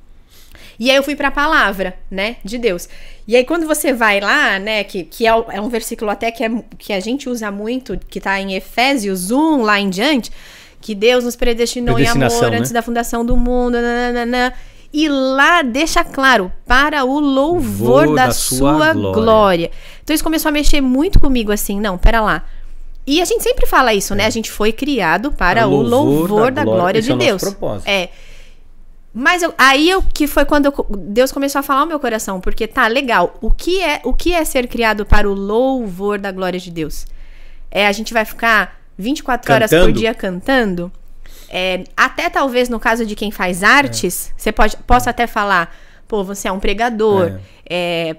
E aí eu fui pra palavra, né, de Deus. E aí quando você vai lá, né, que é um versículo até que a gente usa muito, que tá em Efésios 1, lá em diante, que Deus nos predestinou em amor antes da fundação do mundo, nananana, e lá deixa claro, para o louvor da sua glória. Então isso começou a mexer muito comigo, assim, não, pera lá. E a gente sempre fala isso, né? A gente foi criado para o louvor da glória de Deus. Mas que foi quando Deus começou a falar ao meu coração, porque tá legal. O que é ser criado para o louvor da glória de Deus? A gente vai ficar 24 horas por dia cantando? Até talvez no caso de quem faz artes, você possa até falar, pô, você é um pregador,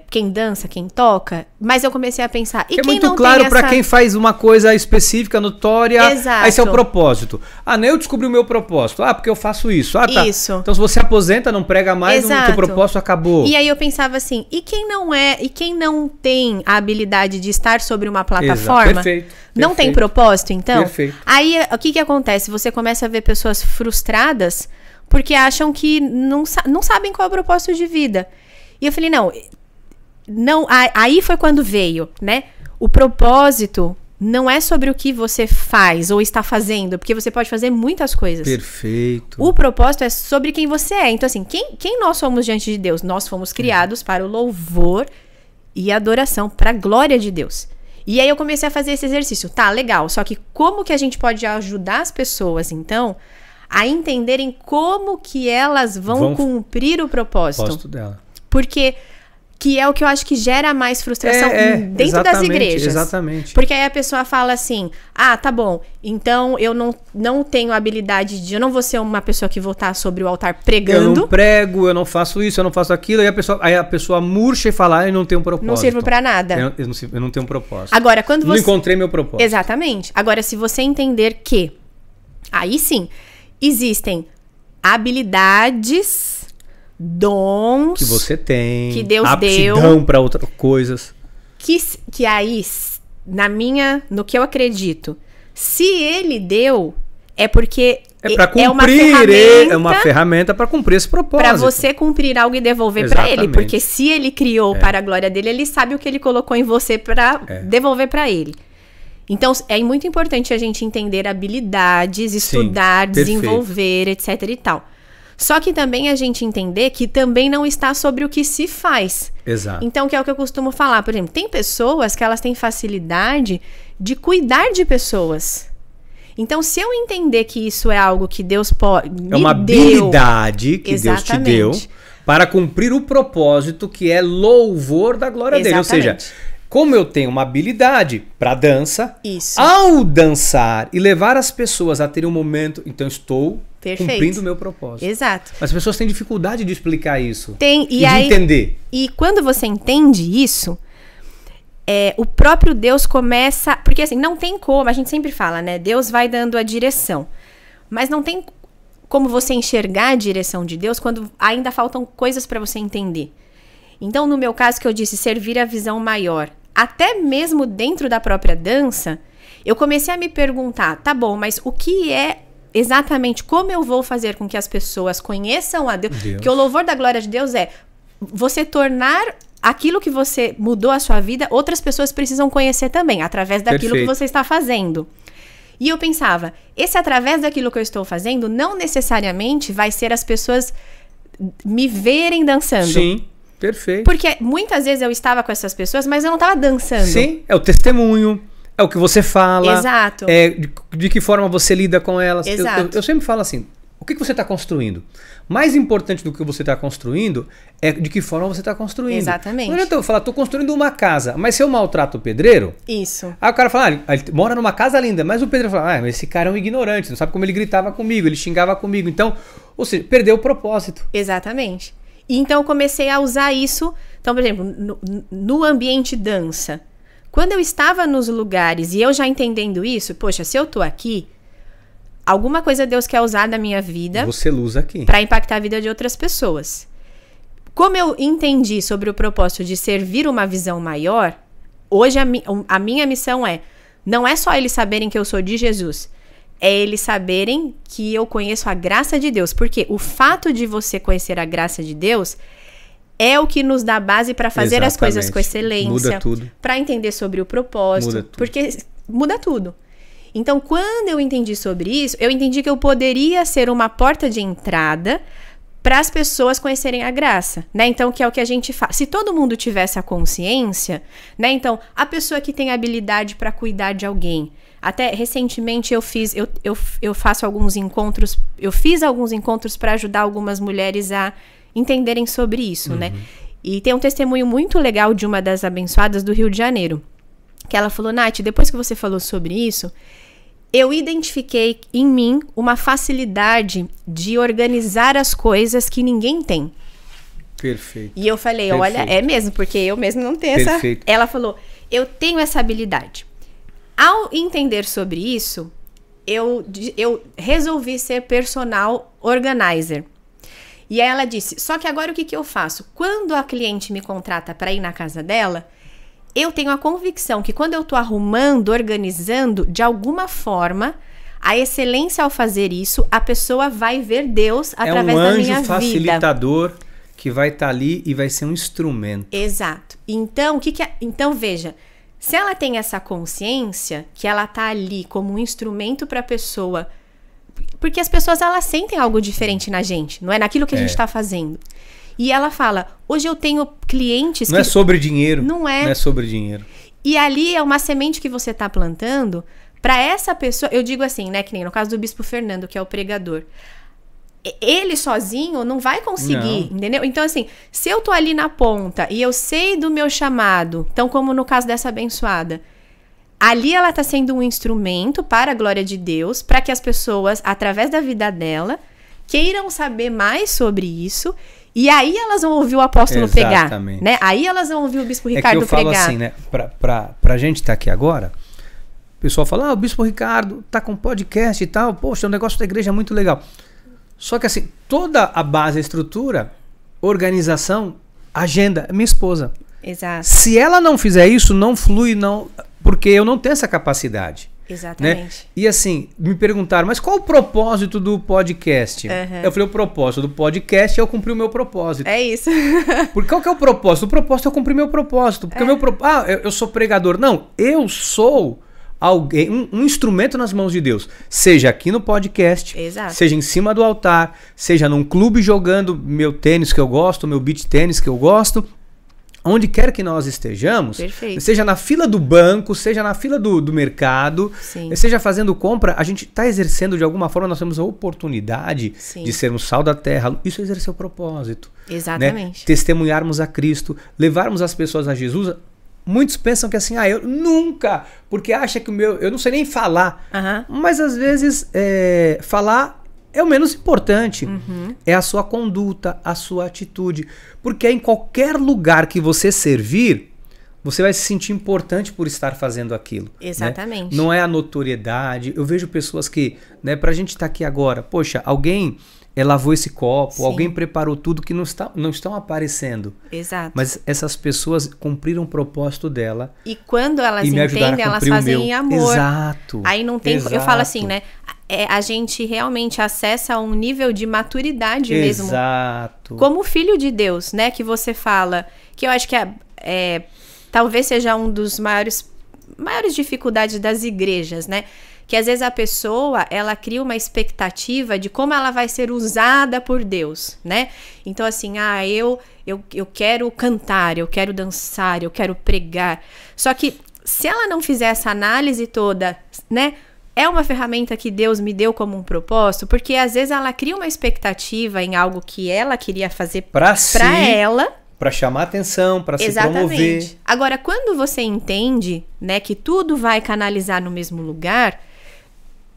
quem dança, quem toca. Mas eu comecei a pensar, e quem muito não claro tem para quem faz uma coisa específica, notória. Exato. Esse é o propósito. Eu descobri o meu propósito. Porque eu faço isso. Tá. Isso. Então se você aposenta, não prega mais, o seu propósito acabou. E aí eu pensava assim, e quem não tem a habilidade de estar sobre uma plataforma? Perfeito. Não tem propósito, então? Perfeito. Aí o que acontece? Você começa a ver pessoas frustradas porque acham que não sabem qual é o propósito de vida. E eu falei, não, aí foi quando veio, né? O propósito não é sobre o que você faz ou está fazendo, porque você pode fazer muitas coisas. Perfeito. O propósito é sobre quem você é. Então, assim, quem nós somos diante de Deus? Nós fomos criados para o louvor e adoração, para a glória de Deus. E aí eu comecei a fazer esse exercício. Tá, legal. Só que como que a gente pode ajudar as pessoas, então, a entenderem como que elas vão cumprir o propósito dela. Porque que é o que eu acho que gera mais frustração dentro das igrejas. Exatamente. Porque aí a pessoa fala assim, tá bom, então eu não tenho habilidade eu não vou ser uma pessoa que vou estar sobre o altar pregando. Eu não prego, eu não faço isso, eu não faço aquilo, aí a pessoa murcha e fala, eu não tenho um propósito. Não sirvo pra nada. Eu não tenho um propósito. Agora, quando não encontrei meu propósito. Exatamente. Agora, se você entender que, aí sim, existem habilidades, dons que você tem, que Deus aptidão para outras coisas, que aí no que eu acredito, se ele deu, é porque para cumprir, é uma ferramenta para cumprir esse propósito, para você cumprir algo e devolver para ele, porque se ele criou para a glória dele, ele sabe o que ele colocou em você para devolver para ele. Então, é muito importante a gente entender habilidades, estudar, desenvolver, etc e tal. Só que também a gente entender que também não está sobre o que se faz. Exato. Então, que é o que eu costumo falar. Por exemplo, tem pessoas que elas têm facilidade de cuidar de pessoas. Então, se eu entender que isso é algo que Deus é uma habilidade que Deus te deu para cumprir o propósito que é louvor da glória dele. Ou seja, como eu tenho uma habilidade para dança, ao dançar e levar as pessoas a terem um momento, então estou cumprindo o meu propósito. Exato. Mas as pessoas têm dificuldade de explicar isso. De entender. E quando você entende isso, o próprio Deus começa... Porque assim, não tem como, a gente sempre fala, né? Deus vai dando a direção. Mas não tem como você enxergar a direção de Deus quando ainda faltam coisas para você entender. Então, no meu caso, que eu disse servir a visão maior, até mesmo dentro da própria dança, eu comecei a me perguntar, tá bom, mas o que é exatamente, como eu vou fazer com que as pessoas conheçam a Deus? Porque o louvor da glória de Deus é você tornar aquilo que você mudou a sua vida, outras pessoas precisam conhecer também, através daquilo que você está fazendo. E eu pensava, através daquilo que eu estou fazendo, não necessariamente vai ser as pessoas me verem dançando. Sim, perfeito. Porque muitas vezes eu estava com essas pessoas, mas eu não estava dançando. Sim, é o testemunho, é o que você fala. Exato. É de que forma você lida com elas. Exato. Eu sempre falo assim, o que você está construindo? Mais importante do que você está construindo é de que forma você está construindo. Exatamente. Não adianta eu falar, estou construindo uma casa, mas se eu maltrato o pedreiro... Isso. Aí o cara fala, ele mora numa casa linda, mas o pedreiro fala, mas esse cara é um ignorante, não sabe como ele gritava comigo, ele xingava comigo. Então, ou seja, perdeu o propósito. Exatamente. E então eu comecei a usar isso. Então, por exemplo, no ambiente dança, quando eu estava nos lugares e eu já entendendo isso, poxa, se eu tô aqui... Alguma coisa Deus quer usar da minha vida. Você usa aqui. Para impactar a vida de outras pessoas. Como eu entendi sobre o propósito de servir uma visão maior, hoje a minha missão não é só eles saberem que eu sou de Jesus, é eles saberem que eu conheço a graça de Deus. Porque o fato de você conhecer a graça de Deus é o que nos dá base para fazer as coisas com excelência. Muda tudo. Para entender sobre o propósito. Muda tudo. Porque muda tudo. Então, quando eu entendi sobre isso, eu entendi que eu poderia ser uma porta de entrada para as pessoas conhecerem a graça, né? Então, que é o que a gente faz. Se todo mundo tivesse a consciência, né? Então, a pessoa que tem habilidade para cuidar de alguém. Até recentemente eu faço alguns encontros, eu fiz alguns encontros para ajudar algumas mulheres a entenderem sobre isso, né? E tem um testemunho muito legal de uma das abençoadas do Rio de Janeiro, que ela falou, Nath, depois que você falou sobre isso, eu identifiquei em mim uma facilidade de organizar as coisas que ninguém tem. Perfeito. E eu falei, olha, é mesmo, porque eu mesmo não tenho essa... Ela falou, eu tenho essa habilidade. Ao entender sobre isso, eu resolvi ser personal organizer. E aí ela disse, só que agora o que eu faço? Quando a cliente me contrata para ir na casa dela... Eu tenho a convicção que quando eu tô arrumando, organizando, de alguma forma, a excelência ao fazer isso, a pessoa vai ver Deus através da minha vida. É um anjo facilitador que vai estar ali e vai ser um instrumento. Exato. Então, então veja, se ela tem essa consciência que ela tá ali como um instrumento para a pessoa, porque as pessoas elas sentem algo diferente na gente, não é naquilo que a gente está fazendo. E ela fala, hoje eu tenho clientes não é sobre dinheiro. Não é. Não é sobre dinheiro. E ali é uma semente que você está plantando para essa pessoa. Eu digo assim, né? Que nem no caso do Bispo Fernando, que é o pregador. Ele sozinho não vai conseguir, entendeu? Então, assim, se eu tô ali na ponta e eu sei do meu chamado, então como no caso dessa abençoada, ali ela está sendo um instrumento para a glória de Deus, para que as pessoas, através da vida dela, queiram saber mais sobre isso. E aí elas vão ouvir o apóstolo pregar, né? Aí elas vão ouvir o Bispo Ricardo pregar. É que eu falo assim, né? Pra gente estar aqui agora, o pessoal fala, o Bispo Ricardo tá com podcast e tal, poxa, é um negócio da igreja muito legal. Só que assim, toda a base, a estrutura, organização, agenda, é minha esposa. Exato. Se ela não fizer isso, não flui, não, porque eu não tenho essa capacidade. Exatamente. Né? E assim, me perguntaram, mas qual o propósito do podcast? Eu falei, o propósito do podcast é eu cumprir o meu propósito. É isso. Porque qual que é o propósito? O propósito é eu cumprir meu propósito. Porque eu sou pregador. Não, eu sou alguém, um instrumento nas mãos de Deus. Seja aqui no podcast, seja em cima do altar, seja num clube jogando meu tênis que eu gosto, meu beach tênis que eu gosto. Onde quer que nós estejamos, seja na fila do banco, seja na fila do mercado, seja fazendo compra, a gente está exercendo de alguma forma, nós temos a oportunidade de sermos sal da terra. Isso é exercer o propósito. Exatamente. Né? Testemunharmos a Cristo, levarmos as pessoas a Jesus. Muitos pensam que assim, eu nunca, porque acha que eu não sei nem falar. Mas às vezes falar é o menos importante. É a sua conduta, a sua atitude. Porque em qualquer lugar que você servir, você vai se sentir importante por estar fazendo aquilo. Exatamente. Né? Não é a notoriedade. Eu vejo pessoas que, né, pra gente estar aqui agora, poxa, alguém lavou esse copo, sim, alguém preparou tudo que não estão aparecendo. Exato. Mas essas pessoas cumpriram o propósito dela. E quando elas entendem, elas fazem em amor. Exato. Aí não tem... Exato. Eu falo assim, né? A gente realmente acessa um nível de maturidade mesmo. Exato. Como filho de Deus, né? Que você fala... Que eu acho que talvez seja um dos maiores dificuldades das igrejas, né? Que às vezes a pessoa, ela cria uma expectativa de como ela vai ser usada por Deus, né? Então assim, eu quero cantar, eu quero dançar, eu quero pregar. Só que se ela não fizer essa análise toda, né? É uma ferramenta que Deus me deu como um propósito, porque às vezes ela cria uma expectativa em algo que ela queria fazer pra ela. Para chamar atenção, para se promover. Agora, quando você entende, né, que tudo vai canalizar no mesmo lugar,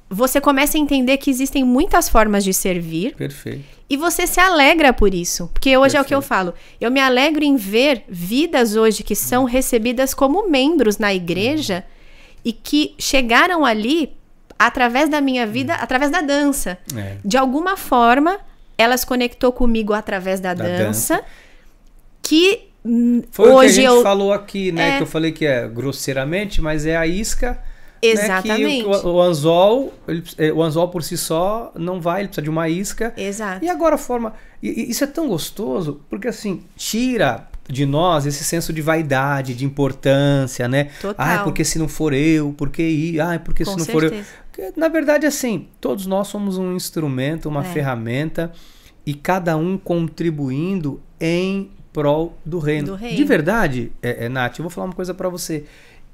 você começa a entender que existem muitas formas de servir. Perfeito. E você se alegra por isso. Porque hoje é o que eu falo. Eu me alegro em ver vidas hoje que são recebidas como membros na igreja e que chegaram ali através da minha vida, através da dança. De alguma forma, ela se conectou comigo através da dança. Que foi hoje o que a gente falou aqui, né? Que eu falei que é grosseiramente, mas é a isca. Exatamente. Né, que o anzol por si só não vai, ele precisa de uma isca. Exato. E agora a forma... Isso é tão gostoso, porque assim, tira de nós esse senso de vaidade, de importância, né? Total. Porque se não for eu, porque porque se não for eu... Porque, na verdade, assim, todos nós somos um instrumento, uma ferramenta, e cada um contribuindo em prol do reino. De verdade, Nath, eu vou falar uma coisa para você.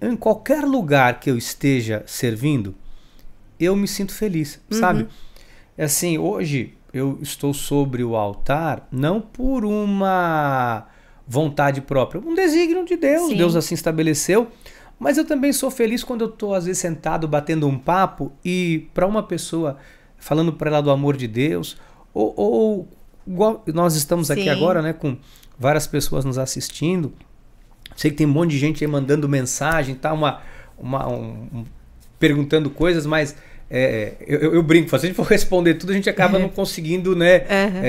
Em qualquer lugar que eu esteja servindo, eu me sinto feliz, sabe? Assim, hoje eu estou sobre o altar não por uma vontade própria, um desígnio de Deus, sim, Deus assim estabeleceu, mas eu também sou feliz quando eu estou às vezes sentado batendo um papo e para uma pessoa falando para ela do amor de Deus, ou igual nós estamos, sim, aqui agora, né, com várias pessoas nos assistindo. Sei que tem um monte de gente aí mandando mensagem, tá, perguntando coisas, mas eu brinco, se a gente for responder tudo, a gente acaba não conseguindo, né?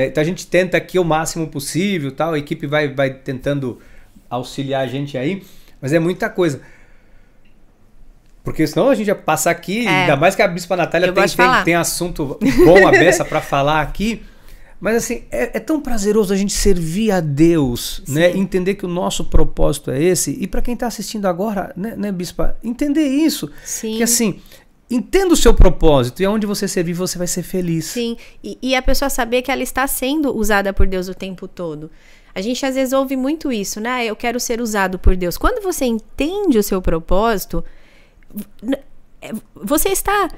Então a gente tenta aqui o máximo possível, tal, a equipe vai tentando auxiliar a gente aí, mas é muita coisa. Porque senão a gente ia passar aqui, ainda mais que a Bispa Natália tem assunto bom a beça para falar aqui. Mas assim, é tão prazeroso a gente servir a Deus, né? Entender que o nosso propósito é esse. E para quem está assistindo agora, né, Bispa, entender isso. Sim. Que assim, entenda o seu propósito e aonde você servir, você vai ser feliz. Sim, e a pessoa saber que ela está sendo usada por Deus o tempo todo. A gente às vezes ouve muito isso, né? Eu quero ser usado por Deus. Quando você entende o seu propósito, você está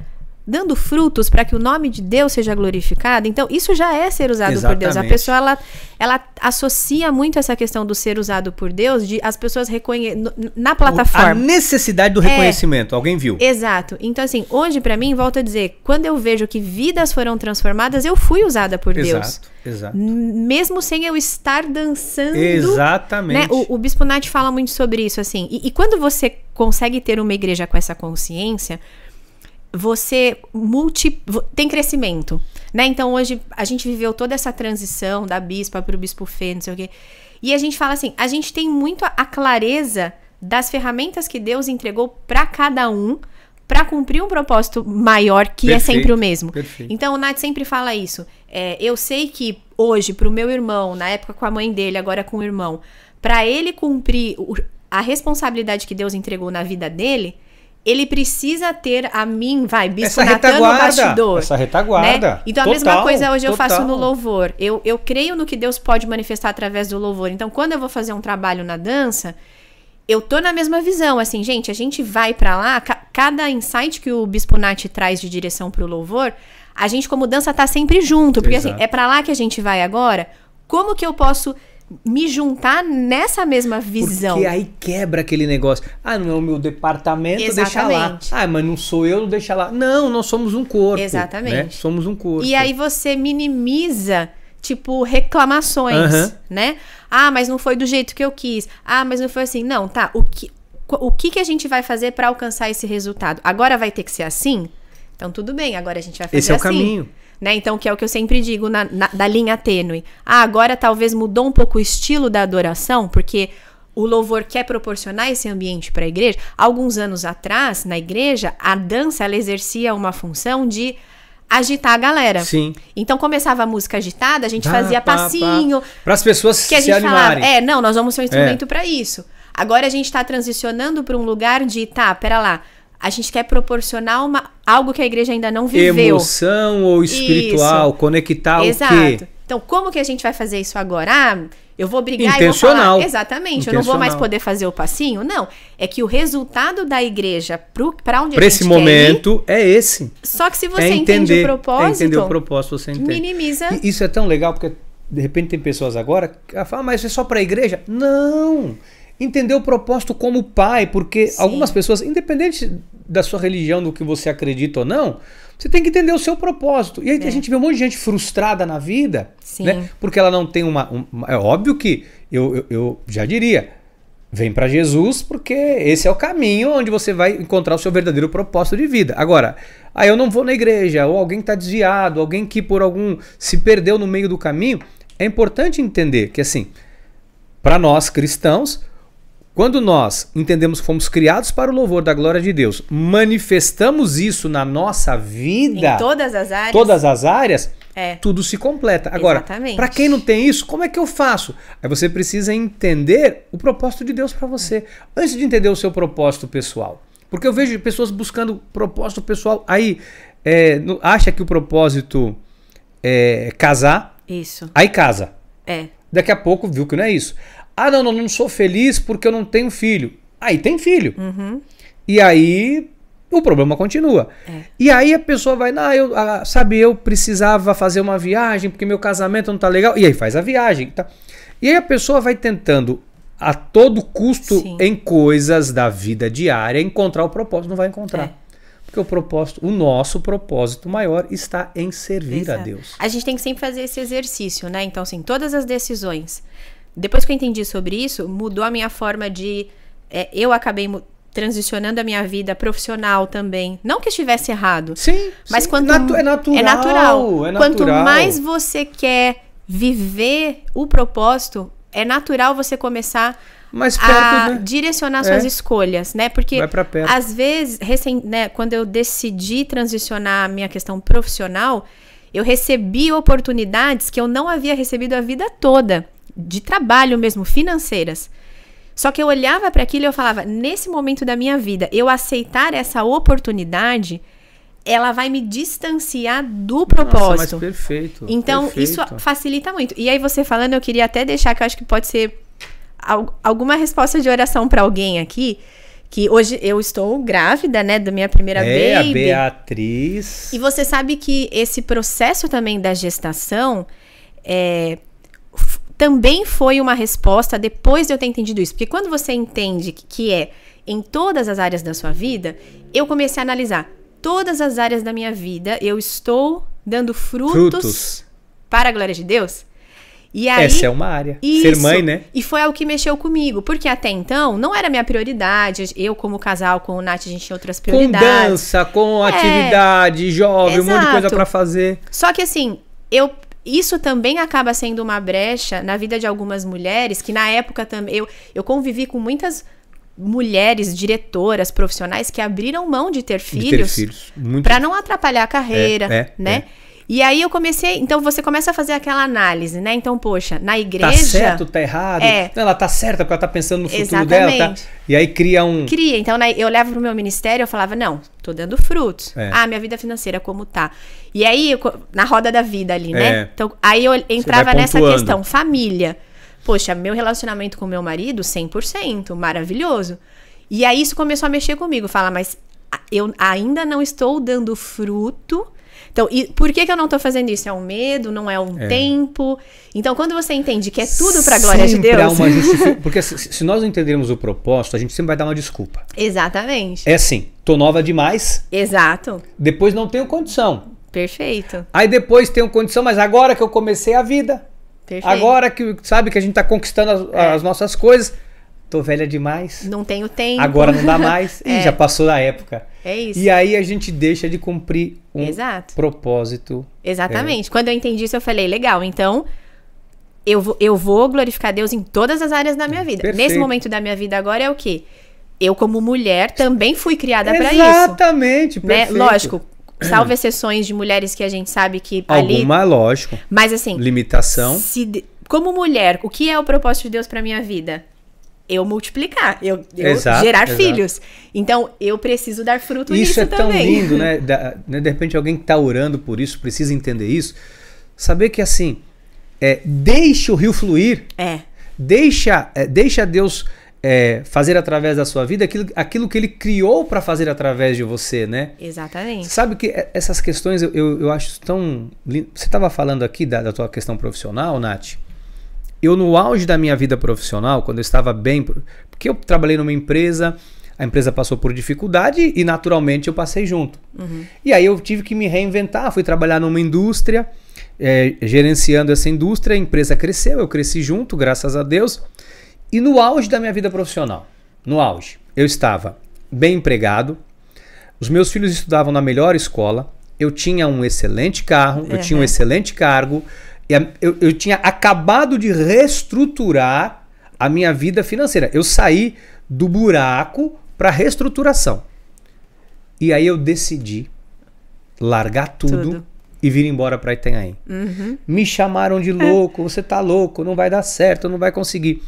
dando frutos para que o nome de Deus seja glorificado. Então, isso já é ser usado por Deus. A pessoa, ela associa muito essa questão do ser usado por Deus, de as pessoas na plataforma. A necessidade do reconhecimento. Alguém viu. Exato. Então, assim, hoje, para mim, volto a dizer, quando eu vejo que vidas foram transformadas, eu fui usada por Deus. Exato. Mesmo sem eu estar dançando. Exatamente. Né? O Bispo Nath fala muito sobre isso, assim. E quando você consegue ter uma igreja com essa consciência, você tem crescimento, né? Então hoje a gente viveu toda essa transição da bispa para o bispo Fê, não sei o quê. E a gente fala assim, a gente tem muito a clareza das ferramentas que Deus entregou para cada um para cumprir um propósito maior que é sempre o mesmo. Perfeito. Então o Nath sempre fala isso. Eu sei que hoje para o meu irmão, na época com a mãe dele, agora com o irmão, para ele cumprir a responsabilidade que Deus entregou na vida dele, ele precisa ter Bispo Natan no bastidor. Essa retaguarda. Né? Então a mesma coisa hoje eu faço no louvor. Eu creio no que Deus pode manifestar através do louvor. Então quando eu vou fazer um trabalho na dança, eu tô na mesma visão. Assim, gente, a gente vai pra lá, cada insight que o Bispo Nath traz de direção pro louvor, a gente como dança tá sempre junto. Porque assim, é pra lá que a gente vai agora. Como que eu posso me juntar nessa mesma visão? Porque aí quebra aquele negócio. Não é o meu departamento, exatamente, deixa lá. Mas não sou eu, não deixa lá. Não, nós somos um corpo. Exatamente. Né? Somos um corpo. E aí você minimiza, tipo, reclamações, né? Ah, mas não foi do jeito que eu quis. Ah, mas não foi assim. Não, tá. O que a gente vai fazer para alcançar esse resultado? Agora vai ter que ser assim? Então, tudo bem, agora a gente vai fazer assim. Esse é o caminho. Né? Então, que é o que eu sempre digo da linha tênue. Ah, agora talvez mudou um pouco o estilo da adoração, porque o louvor quer proporcionar esse ambiente para a igreja. Alguns anos atrás, na igreja, a dança ela exercia uma função de agitar a galera. Sim. Então começava a música agitada, a gente fazia passinho. Para as pessoas que a se gente animarem. Falava, não, nós vamos ser um instrumento para isso. Agora a gente está transicionando para um lugar de, pera lá, a gente quer proporcionar algo que a igreja ainda não viveu. Emoção ou espiritual, isso. Conectar Exato. O quê? Então, como que a gente vai fazer isso agora? Eu vou brigar Intencional. E vou falar, exatamente, eu não vou mais poder fazer o passinho? Não, é que o resultado da igreja para onde a gente esse momento quer ir, é esse. Só que se você entende o propósito, entender o propósito, você entende. Minimiza. E isso é tão legal, porque de repente tem pessoas agora que falam, mas é só para a igreja? Não! Entender o propósito como pai, porque Sim. algumas pessoas, independente da sua religião, do que você acredita ou não, você tem que entender o seu propósito. E aí a gente vê um monte de gente frustrada na vida, né? Porque ela não tem é óbvio que eu já diria, vem para Jesus, porque esse é o caminho onde você vai encontrar o seu verdadeiro propósito de vida. Agora, eu não vou na igreja, ou alguém está desviado, alguém que por algum se perdeu no meio do caminho, é importante entender que assim, para nós cristãos, quando nós entendemos que fomos criados para o louvor da glória de Deus, manifestamos isso na nossa vida, em todas as áreas, tudo se completa. Agora, para quem não tem isso, como é que eu faço? Aí você precisa entender o propósito de Deus para você, antes de entender o seu propósito pessoal. Porque eu vejo pessoas buscando propósito pessoal, aí acha que o propósito é casar, isso. Aí casa. Daqui a pouco viu que não é isso. Ah, não sou feliz porque eu não tenho filho. Aí tem filho. Uhum. E aí o problema continua. E aí a pessoa vai, eu precisava fazer uma viagem porque meu casamento não tá legal. E aí faz a viagem. Tá? E aí a pessoa vai tentando a todo custo Sim. em coisas da vida diária encontrar o propósito. Não vai encontrar. Porque o nosso propósito maior está em servir a Deus. A gente tem que sempre fazer esse exercício, né? Então, assim, todas as decisões... Depois que eu entendi sobre isso, mudou a minha forma de... eu acabei transicionando a minha vida profissional também. Não que estivesse errado. Sim, mas é natural. Quanto mais você quer viver o propósito, é natural você começar a direcionar suas escolhas, né? Porque às vezes, quando eu decidi transicionar a minha questão profissional, eu recebi oportunidades que eu não havia recebido a vida toda. De trabalho mesmo, financeiras. Só que eu olhava para aquilo e eu falava, nesse momento da minha vida, eu aceitar essa oportunidade, ela vai me distanciar do propósito. Nossa, mas perfeito. Então, isso facilita muito. E aí você falando, eu queria até deixar, que eu acho que pode ser alguma resposta de oração para alguém aqui, que hoje eu estou grávida, né, da minha primeira baby. A Beatriz. E você sabe que esse processo também da gestação, também foi uma resposta depois de eu ter entendido isso. Porque quando você entende que é em todas as áreas da sua vida, eu comecei a analisar todas as áreas da minha vida, eu estou dando frutos para a glória de Deus. E aí, essa é uma área. Ser mãe, né? E foi algo que mexeu comigo. Porque até então, não era minha prioridade. Eu, como casal com o Nath, a gente tinha outras prioridades. Com dança, com atividade, jovem, um monte de coisa para fazer. Só que assim, isso também acaba sendo uma brecha na vida de algumas mulheres, que na época também... Eu convivi com muitas mulheres, diretoras, profissionais, que abriram mão de ter filhos para não atrapalhar a carreira, né? E aí eu comecei... Então você começa a fazer aquela análise, né? Então, poxa, na igreja... Tá certo, tá errado? Não, ela tá certa porque ela tá pensando no futuro dela, tá? E aí cria um... Então eu olhava pro meu ministério e eu falava, não, tô dando frutos. Minha vida financeira como tá? E aí, na roda da vida ali, né? Então, aí eu entrava nessa questão, família. Poxa, meu relacionamento com meu marido, 100%, maravilhoso. E aí isso começou a mexer comigo. Falar, mas eu ainda não estou dando fruto... Então, por que eu não tô fazendo isso? É um medo, não é um tempo? Então, quando você entende que é tudo pra glória de Deus... Há uma porque se nós não entendermos o propósito, a gente sempre vai dar uma desculpa. Exatamente. É assim, tô nova demais. Exato. Depois não tenho condição. Perfeito. Aí depois tem uma condição, mas agora que eu comecei a vida, Perfeito. agora que sabe que a gente tá conquistando as nossas coisas, tô velha demais. Não tenho tempo. Agora não dá mais. E já passou da época. É isso. E aí a gente deixa de cumprir um propósito. Exatamente. Quando eu entendi isso, eu falei, legal, então eu vou glorificar Deus em todas as áreas da minha vida. Perfeito. Nesse momento da minha vida agora é o quê? Eu, como mulher, também fui criada para isso. Exatamente, perfeito. Né? Lógico, salvo exceções de mulheres que a gente sabe que alguma, ali... lógico. Mas assim... Limitação. Como mulher, o que é o propósito de Deus para minha vida? Eu multiplicar, eu gerar filhos. Então, eu preciso dar fruto nisso também. Isso é tão lindo, né? De repente, alguém que está orando por isso, precisa entender isso. Saber que, assim, deixe o rio fluir. Deixa Deus fazer através da sua vida aquilo que Ele criou para fazer através de você, né? Exatamente. Sabe que essas questões eu acho tão lindo. Você estava falando aqui da tua questão profissional, Nath. Eu, no auge da minha vida profissional, quando eu estava bem... Porque eu trabalhei numa empresa, a empresa passou por dificuldade e, naturalmente, eu passei junto. Uhum. E aí eu tive que me reinventar, fui trabalhar numa indústria, gerenciando essa indústria, a empresa cresceu, eu cresci junto, graças a Deus. E no auge da minha vida profissional, eu estava bem empregado, os meus filhos estudavam na melhor escola, eu tinha um excelente carro, eu tinha um excelente cargo... Eu tinha acabado de reestruturar a minha vida financeira. Eu saí do buraco para reestruturação. E aí eu decidi largar tudo e vir embora para Itanhaém. Uhum. Me chamaram de louco, você tá louco, não vai dar certo, não vai conseguir.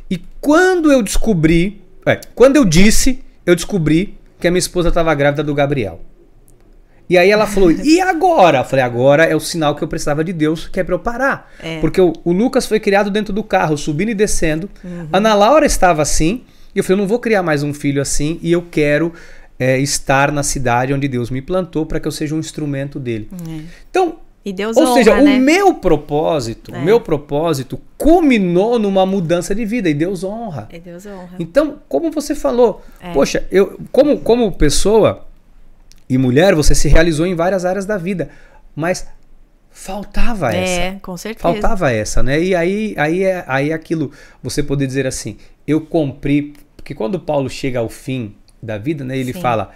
E quando eu descobri que a minha esposa estava grávida do Gabriel. E aí ela falou, e agora? Eu falei, agora é o sinal que eu precisava de Deus, que é pra eu parar. Porque o Lucas foi criado dentro do carro, subindo e descendo. Uhum. Ana Laura estava assim, e eu falei, eu não vou criar mais um filho assim, e eu quero estar na cidade onde Deus me plantou para que eu seja um instrumento dele. Então, e Deus ou honra, seja, né? o meu propósito culminou numa mudança de vida, e Deus honra. E Deus honra. Então, como você falou, poxa, eu como pessoa... E mulher, você se realizou em várias áreas da vida. Mas faltava essa. Com certeza. Faltava essa, né? E aí é aquilo, você poder dizer assim, eu cumpri... Porque quando Paulo chega ao fim da vida, né? Ele fala,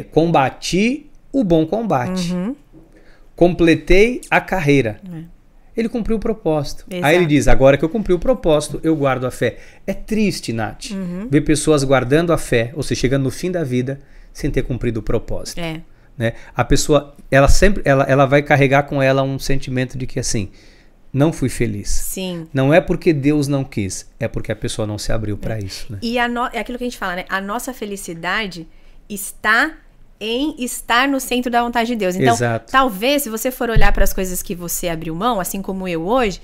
combati o bom combate. Uhum. Completei a carreira. Ele cumpriu o propósito. Exato. Aí ele diz, agora que eu cumpri o propósito, eu guardo a fé. É triste, Nath, ver pessoas guardando a fé, ou seja, chegando no fim da vida... sem ter cumprido o propósito. Né? A pessoa, ela vai carregar com ela um sentimento de que assim, não fui feliz. Sim. Não é porque Deus não quis, é porque a pessoa não se abriu para isso. Né? E é aquilo que a gente fala, né? A nossa felicidade está em estar no centro da vontade de Deus. Então, talvez, se você for olhar para as coisas que você abriu mão, assim como eu hoje...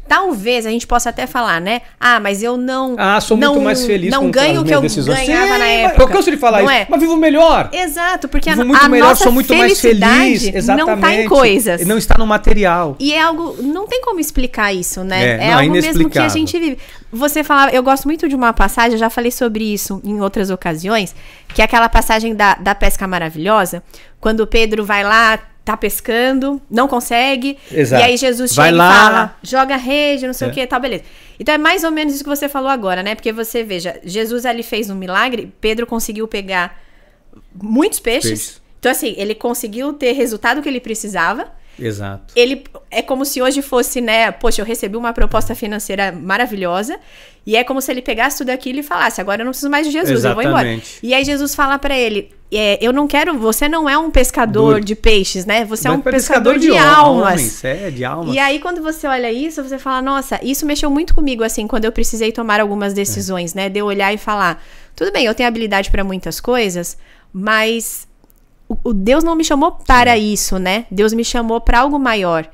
Talvez a gente possa até falar, né? Mas eu não... sou muito mais feliz não com ganho o que eu ganhava na época. Eu canso de falar isso, mas vivo melhor. Exato, porque vivo muito melhor, nossa sou muito mais feliz. Exatamente. Não está em coisas. Não está no material. E é algo... Não tem como explicar isso, né? É algo mesmo que a gente vive. Você falava... Eu gosto muito de uma passagem, eu já falei sobre isso em outras ocasiões, que é aquela passagem da pesca maravilhosa, quando Pedro vai lá... tá pescando, não consegue, Exato. E aí Jesus chega e fala, joga a rede, não sei o que, tal, beleza. Então é mais ou menos isso que você falou agora, né? Porque você veja, Jesus ali fez um milagre, Pedro conseguiu pegar muitos peixes. Então assim, ele conseguiu ter resultado que ele precisava. Exato. Ele é como se hoje fosse, né? Poxa, eu recebi uma proposta financeira maravilhosa. E é como se ele pegasse tudo aquilo e falasse, agora eu não preciso mais de Jesus, eu vou embora. E aí Jesus fala pra ele, eu não quero, você não é um pescador de peixes, né? Você é um pescador de almas. De almas. E aí quando você olha isso, você fala, nossa, isso mexeu muito comigo, assim, quando eu precisei tomar algumas decisões, né? De eu olhar e falar, tudo bem, eu tenho habilidade pra muitas coisas, mas o Deus não me chamou para isso, né? Deus me chamou pra algo maior.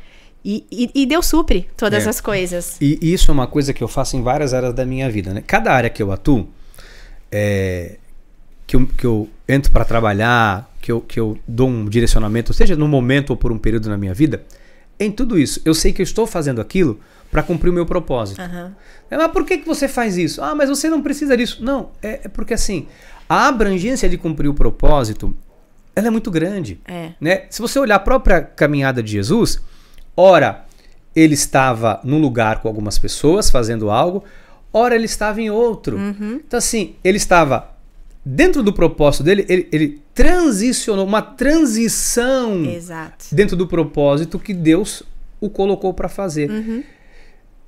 E Deus supre todas as coisas. E isso é uma coisa que eu faço em várias áreas da minha vida, né? Cada área que eu atuo, que eu entro para trabalhar, que eu dou um direcionamento, seja num momento ou por um período na minha vida, em tudo isso, eu sei que eu estou fazendo aquilo para cumprir o meu propósito. Mas por que você faz isso? Mas você não precisa disso. Não, é porque assim, a abrangência de cumprir o propósito ela é muito grande. Né? Se você olhar a própria caminhada de Jesus, ora, ele estava num lugar com algumas pessoas fazendo algo, ora ele estava em outro. Então assim, ele estava dentro do propósito dele, ele transicionou, uma transição dentro do propósito que Deus o colocou para fazer.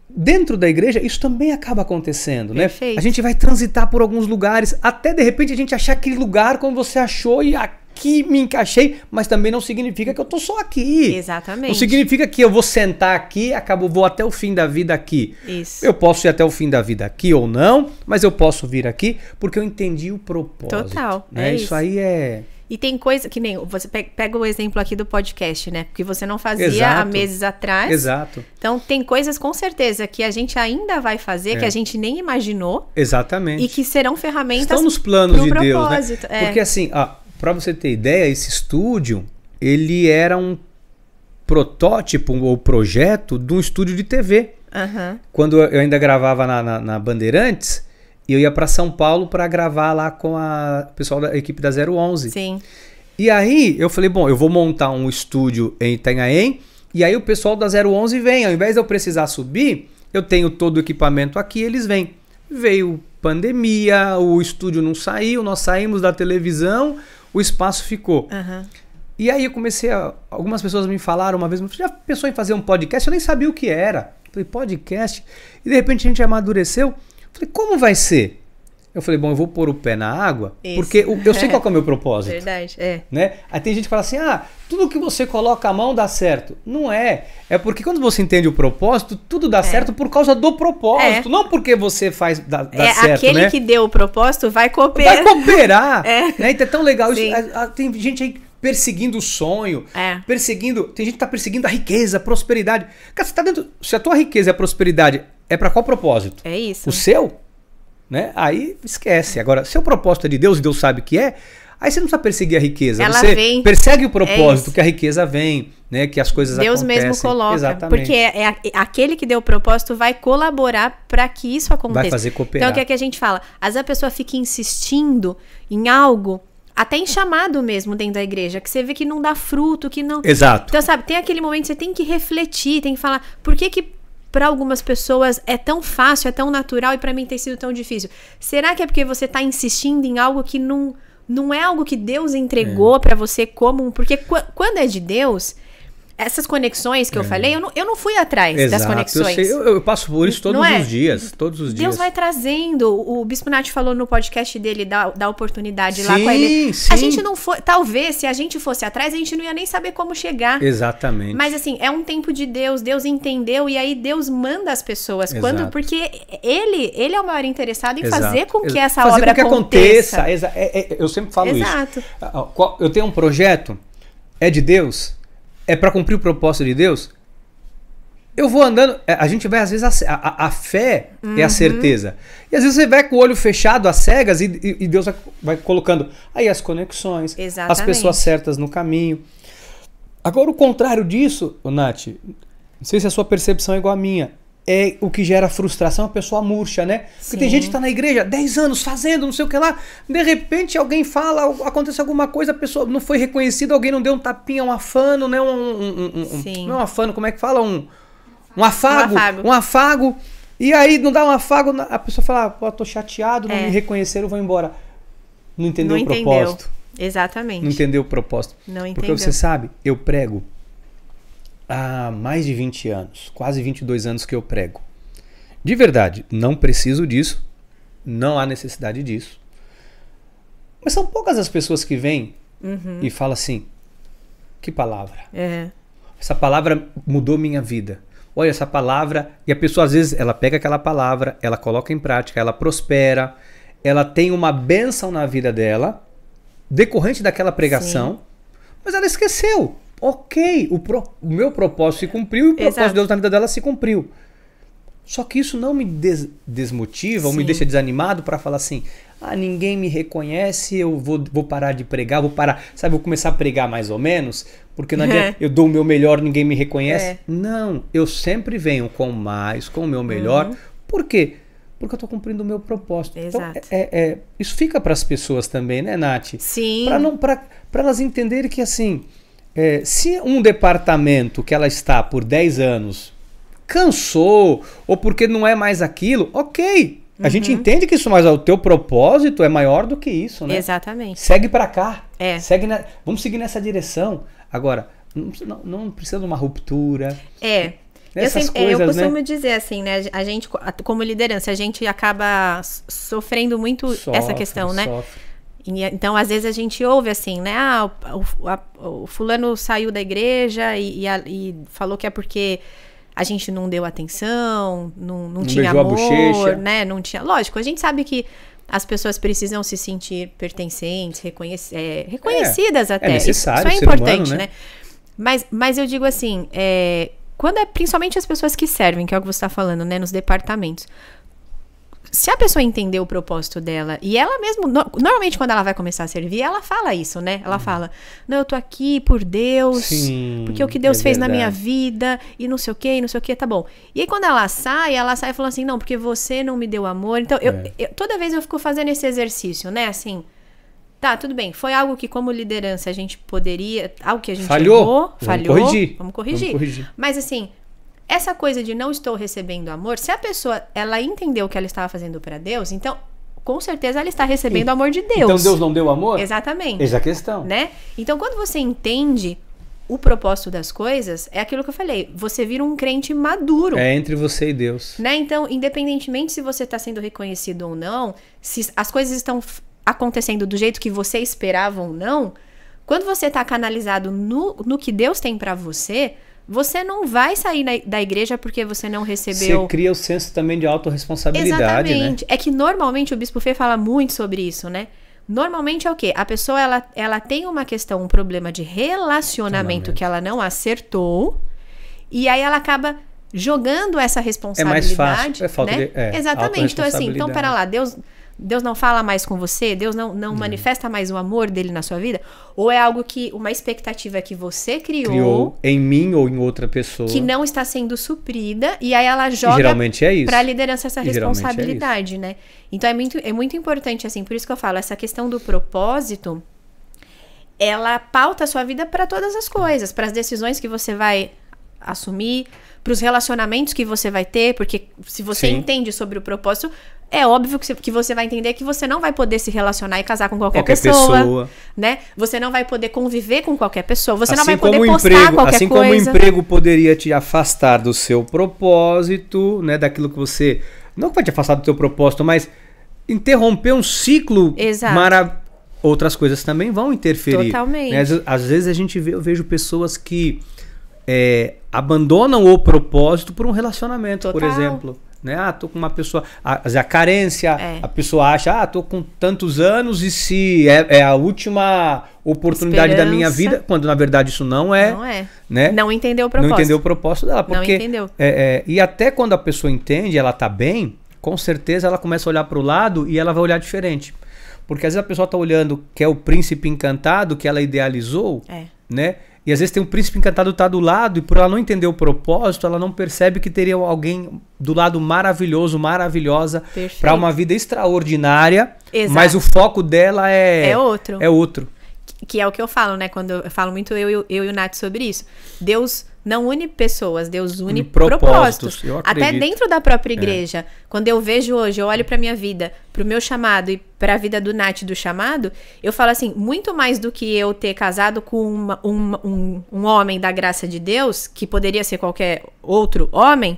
Dentro da igreja, isso também acaba acontecendo, né? A gente vai transitar por alguns lugares, até de repente a gente achar aquele lugar como você achou e aqui me encaixei, mas também não significa que eu tô só aqui. Exatamente. Não significa que eu vou sentar aqui, vou até o fim da vida aqui. Isso. Eu posso ir até o fim da vida aqui ou não, mas eu posso vir aqui porque eu entendi o propósito. Total. Né? Isso aí é... E tem coisa que nem você pega o exemplo aqui do podcast, né? Porque você não fazia há meses atrás. Exato. Então tem coisas com certeza que a gente ainda vai fazer, que a gente nem imaginou. Exatamente. E que serão ferramentas estão nos planos de Deus, né? Porque assim, para você ter ideia, esse estúdio, ele era um protótipo ou projeto de um estúdio de TV. Quando eu ainda gravava na Bandeirantes, e eu ia para São Paulo para gravar lá com o pessoal da equipe da 011. Sim. E aí eu falei, bom, eu vou montar um estúdio em Itanhaém, e aí o pessoal da 011 vem. Ao invés de eu precisar subir, eu tenho todo o equipamento aqui, eles vêm. Veio pandemia, o estúdio não saiu, nós saímos da televisão, o espaço ficou. E aí eu comecei algumas pessoas me falaram uma vez, você já pensou em fazer um podcast? Eu nem sabia o que era. Eu falei, podcast? E de repente a gente amadureceu. Falei, como vai ser? Eu falei, bom, eu vou pôr o pé na água, porque eu sei qual que é o meu propósito. Verdade, né? Aí tem gente que fala assim, tudo que você coloca a mão dá certo. Não é. É porque quando você entende o propósito, tudo dá certo por causa do propósito, não porque você faz dá certo, aquele que deu o propósito vai cooperar. Vai cooperar. Né? Então é tão legal isso. Tem gente aí perseguindo o sonho, tem gente que tá perseguindo a riqueza, a prosperidade. Cara, você tá dentro. Se a tua riqueza e a prosperidade é para qual propósito? É isso. O seu? Né? Aí esquece. Agora, se o propósito é de Deus e Deus sabe que aí você não precisa perseguir a riqueza. Você persegue o propósito, que a riqueza vem, né? Que as coisas Deus acontecem. Deus mesmo coloca. Exatamente. Porque aquele que deu o propósito vai colaborar para que isso aconteça. Vai fazer cooperar. Então, o que é que a gente fala? Às vezes a pessoa fica insistindo em algo, até em chamado mesmo dentro da igreja, que você vê que não dá fruto, que não... Exato. Então, sabe, tem aquele momento que você tem que refletir, tem que falar, por que para algumas pessoas é tão fácil, é tão natural e para mim tem sido tão difícil? Será que é porque você tá insistindo em algo que não é algo que Deus entregou para você como... Porque quando é de Deus... Essas conexões que eu falei, eu não fui atrás das conexões. Eu passo por isso todos os dias. Deus vai trazendo. O Bispo Nath falou no podcast dele da oportunidade lá com Sim. ele. A gente não foi. Talvez, se a gente fosse atrás, a gente não ia nem saber como chegar. Exatamente. Mas assim, é um tempo de Deus. Deus entendeu e aí Deus manda as pessoas. Porque ele é o maior interessado em fazer com que essa obra aconteça. Eu sempre falo isso. Eu tenho um projeto, é de Deus. É para cumprir o propósito de Deus? Eu vou andando, a gente vai às vezes, a fé é a certeza. E às vezes você vai com o olho fechado, às cegas, e Deus vai colocando aí as conexões, as pessoas certas no caminho. Agora o contrário disso, Nath, não sei se a sua percepção é igual à minha, é o que gera frustração, a pessoa murcha, né? Porque tem gente que tá na igreja 10 anos fazendo não sei o que lá, de repente alguém fala, acontece alguma coisa, a pessoa não foi reconhecida, alguém não deu um tapinha, um afano, né? Não é um afano, como é que fala? Um afago. E aí não dá um afago, a pessoa fala, pô, tô chateado, não me reconheceram, vou embora. Não entendeu o propósito. Exatamente. Não entendeu o propósito. Não entendeu. Porque você sabe, eu prego há mais de 20 anos, quase 22 anos que eu prego. De verdade, não preciso disso, não há necessidade disso. Mas são poucas as pessoas que vêm e falam assim, que palavra? Essa palavra mudou minha vida. Olha, essa palavra... E a pessoa, às vezes, ela pega aquela palavra, ela coloca em prática, ela prospera, ela tem uma bênção na vida dela, decorrente daquela pregação, mas ela esqueceu. Ok, o meu propósito se cumpriu e o propósito de Deus na vida dela se cumpriu. Só que isso não me desmotiva ou me deixa desanimado para falar assim, ninguém me reconhece, eu vou parar de pregar, vou começar a pregar mais ou menos, porque não adianta, eu dou o meu melhor, ninguém me reconhece. Não, eu sempre venho com o meu melhor. Por quê? porque eu estou cumprindo o meu propósito. Exato. Então, isso fica para as pessoas também, né, Nath? Sim. Para elas entenderem que, assim, se um departamento que ela está por 10 anos cansou, ou porque não é mais aquilo, ok. A gente entende que isso, mas o teu propósito é maior do que isso, né? Exatamente. Segue para cá. Vamos seguir nessa direção. Agora, não precisa de uma ruptura. Eu costumo dizer assim, né? A gente, como liderança, a gente acaba sofrendo muito essa questão, né? Então, às vezes a gente ouve assim, né? O fulano saiu da igreja e falou que é porque a gente não deu atenção, não tinha amor, né? Não tinha. Lógico, a gente sabe que as pessoas precisam se sentir pertencentes, reconhecidas até. É necessário, isso é importante, humano, né? Mas eu digo assim, quando principalmente as pessoas que servem, que é o que você está falando, né? Nos departamentos. Se a pessoa entender o propósito dela, e ela mesmo, normalmente quando ela vai começar a servir, ela fala isso, né? Ela fala, não, eu tô aqui por Deus, porque o que Deus fez na minha vida, e não sei o que, tá bom. E aí quando ela sai falando assim, não, porque você não me deu amor. Então, toda vez eu fico fazendo esse exercício, né? Assim, tá, tudo bem, foi algo que como liderança a gente poderia, algo que a gente falhou, vamos corrigir. Mas assim, essa coisa de não estou recebendo amor, se a pessoa, ela entendeu o que ela estava fazendo para Deus, então, com certeza ela está recebendo o amor de Deus. Então Deus não deu amor? Exatamente. Essa é a questão. Né? Então, quando você entende o propósito das coisas, é aquilo que eu falei, você vira um crente maduro. É entre você e Deus. Né? Então, independentemente se você está sendo reconhecido ou não, se as coisas estão acontecendo do jeito que você esperava ou não, quando você está canalizado no que Deus tem para você não vai sair da igreja porque você não recebeu... Você cria o senso também de autorresponsabilidade, exatamente. Né? É que normalmente o Bispo Fê fala muito sobre isso, né? Normalmente é o quê? A pessoa, ela tem uma questão, um problema de relacionamento que ela não acertou, e aí ela acaba jogando essa responsabilidade. É mais fácil, é falta né? de exatamente. Então assim, pera lá, Deus não fala mais com você? Deus não manifesta mais o amor dele na sua vida? Ou é algo uma expectativa que você criou em mim ou em outra pessoa, que não está sendo suprida, e aí ela joga para a liderança essa responsabilidade, né? Então é muito importante, assim, por isso que eu falo, essa questão do propósito, ela pauta a sua vida para todas as coisas, para as decisões que você vai assumir, para os relacionamentos que você vai ter, porque se você entende sobre o propósito, é óbvio que você vai entender que você não vai poder se relacionar e casar com qualquer pessoa, né? Você não vai poder conviver com qualquer pessoa, você não vai poder postar qualquer coisa. Assim como o emprego poderia te afastar do seu propósito, né? Daquilo que você... Não que vai te afastar do teu propósito, mas interromper um ciclo maravilhoso. Outras coisas também vão interferir. Totalmente. Né? Às vezes eu vejo pessoas que abandonam o propósito por um relacionamento, por exemplo. Né? Tô com uma pessoa... A carência, a pessoa acha, tô com tantos anos e se é a última oportunidade da minha vida, quando na verdade isso não é. Não é. Né? Não entendeu o propósito. Não entendeu o propósito dela. Porque, não entendeu. E até quando a pessoa entende, ela tá bem, com certeza ela começa a olhar para o lado e ela vai olhar diferente. Porque às vezes a pessoa tá olhando que é o príncipe encantado que ela idealizou, né? E às vezes tem um príncipe encantado que tá do lado e por ela não entender o propósito, ela não percebe que teria alguém do lado maravilhoso, maravilhosa, para uma vida extraordinária, mas o foco dela é outro. Que é o que eu falo, né? Quando eu falo muito eu e o Nath sobre isso. Deus não une pessoas, Deus une propósitos. Até dentro da própria igreja. Quando eu vejo hoje, eu olho pra minha vida, pro meu chamado e pra vida do Nath do chamado, eu falo assim, muito mais do que eu ter casado com um homem da graça de Deus, que poderia ser qualquer outro homem,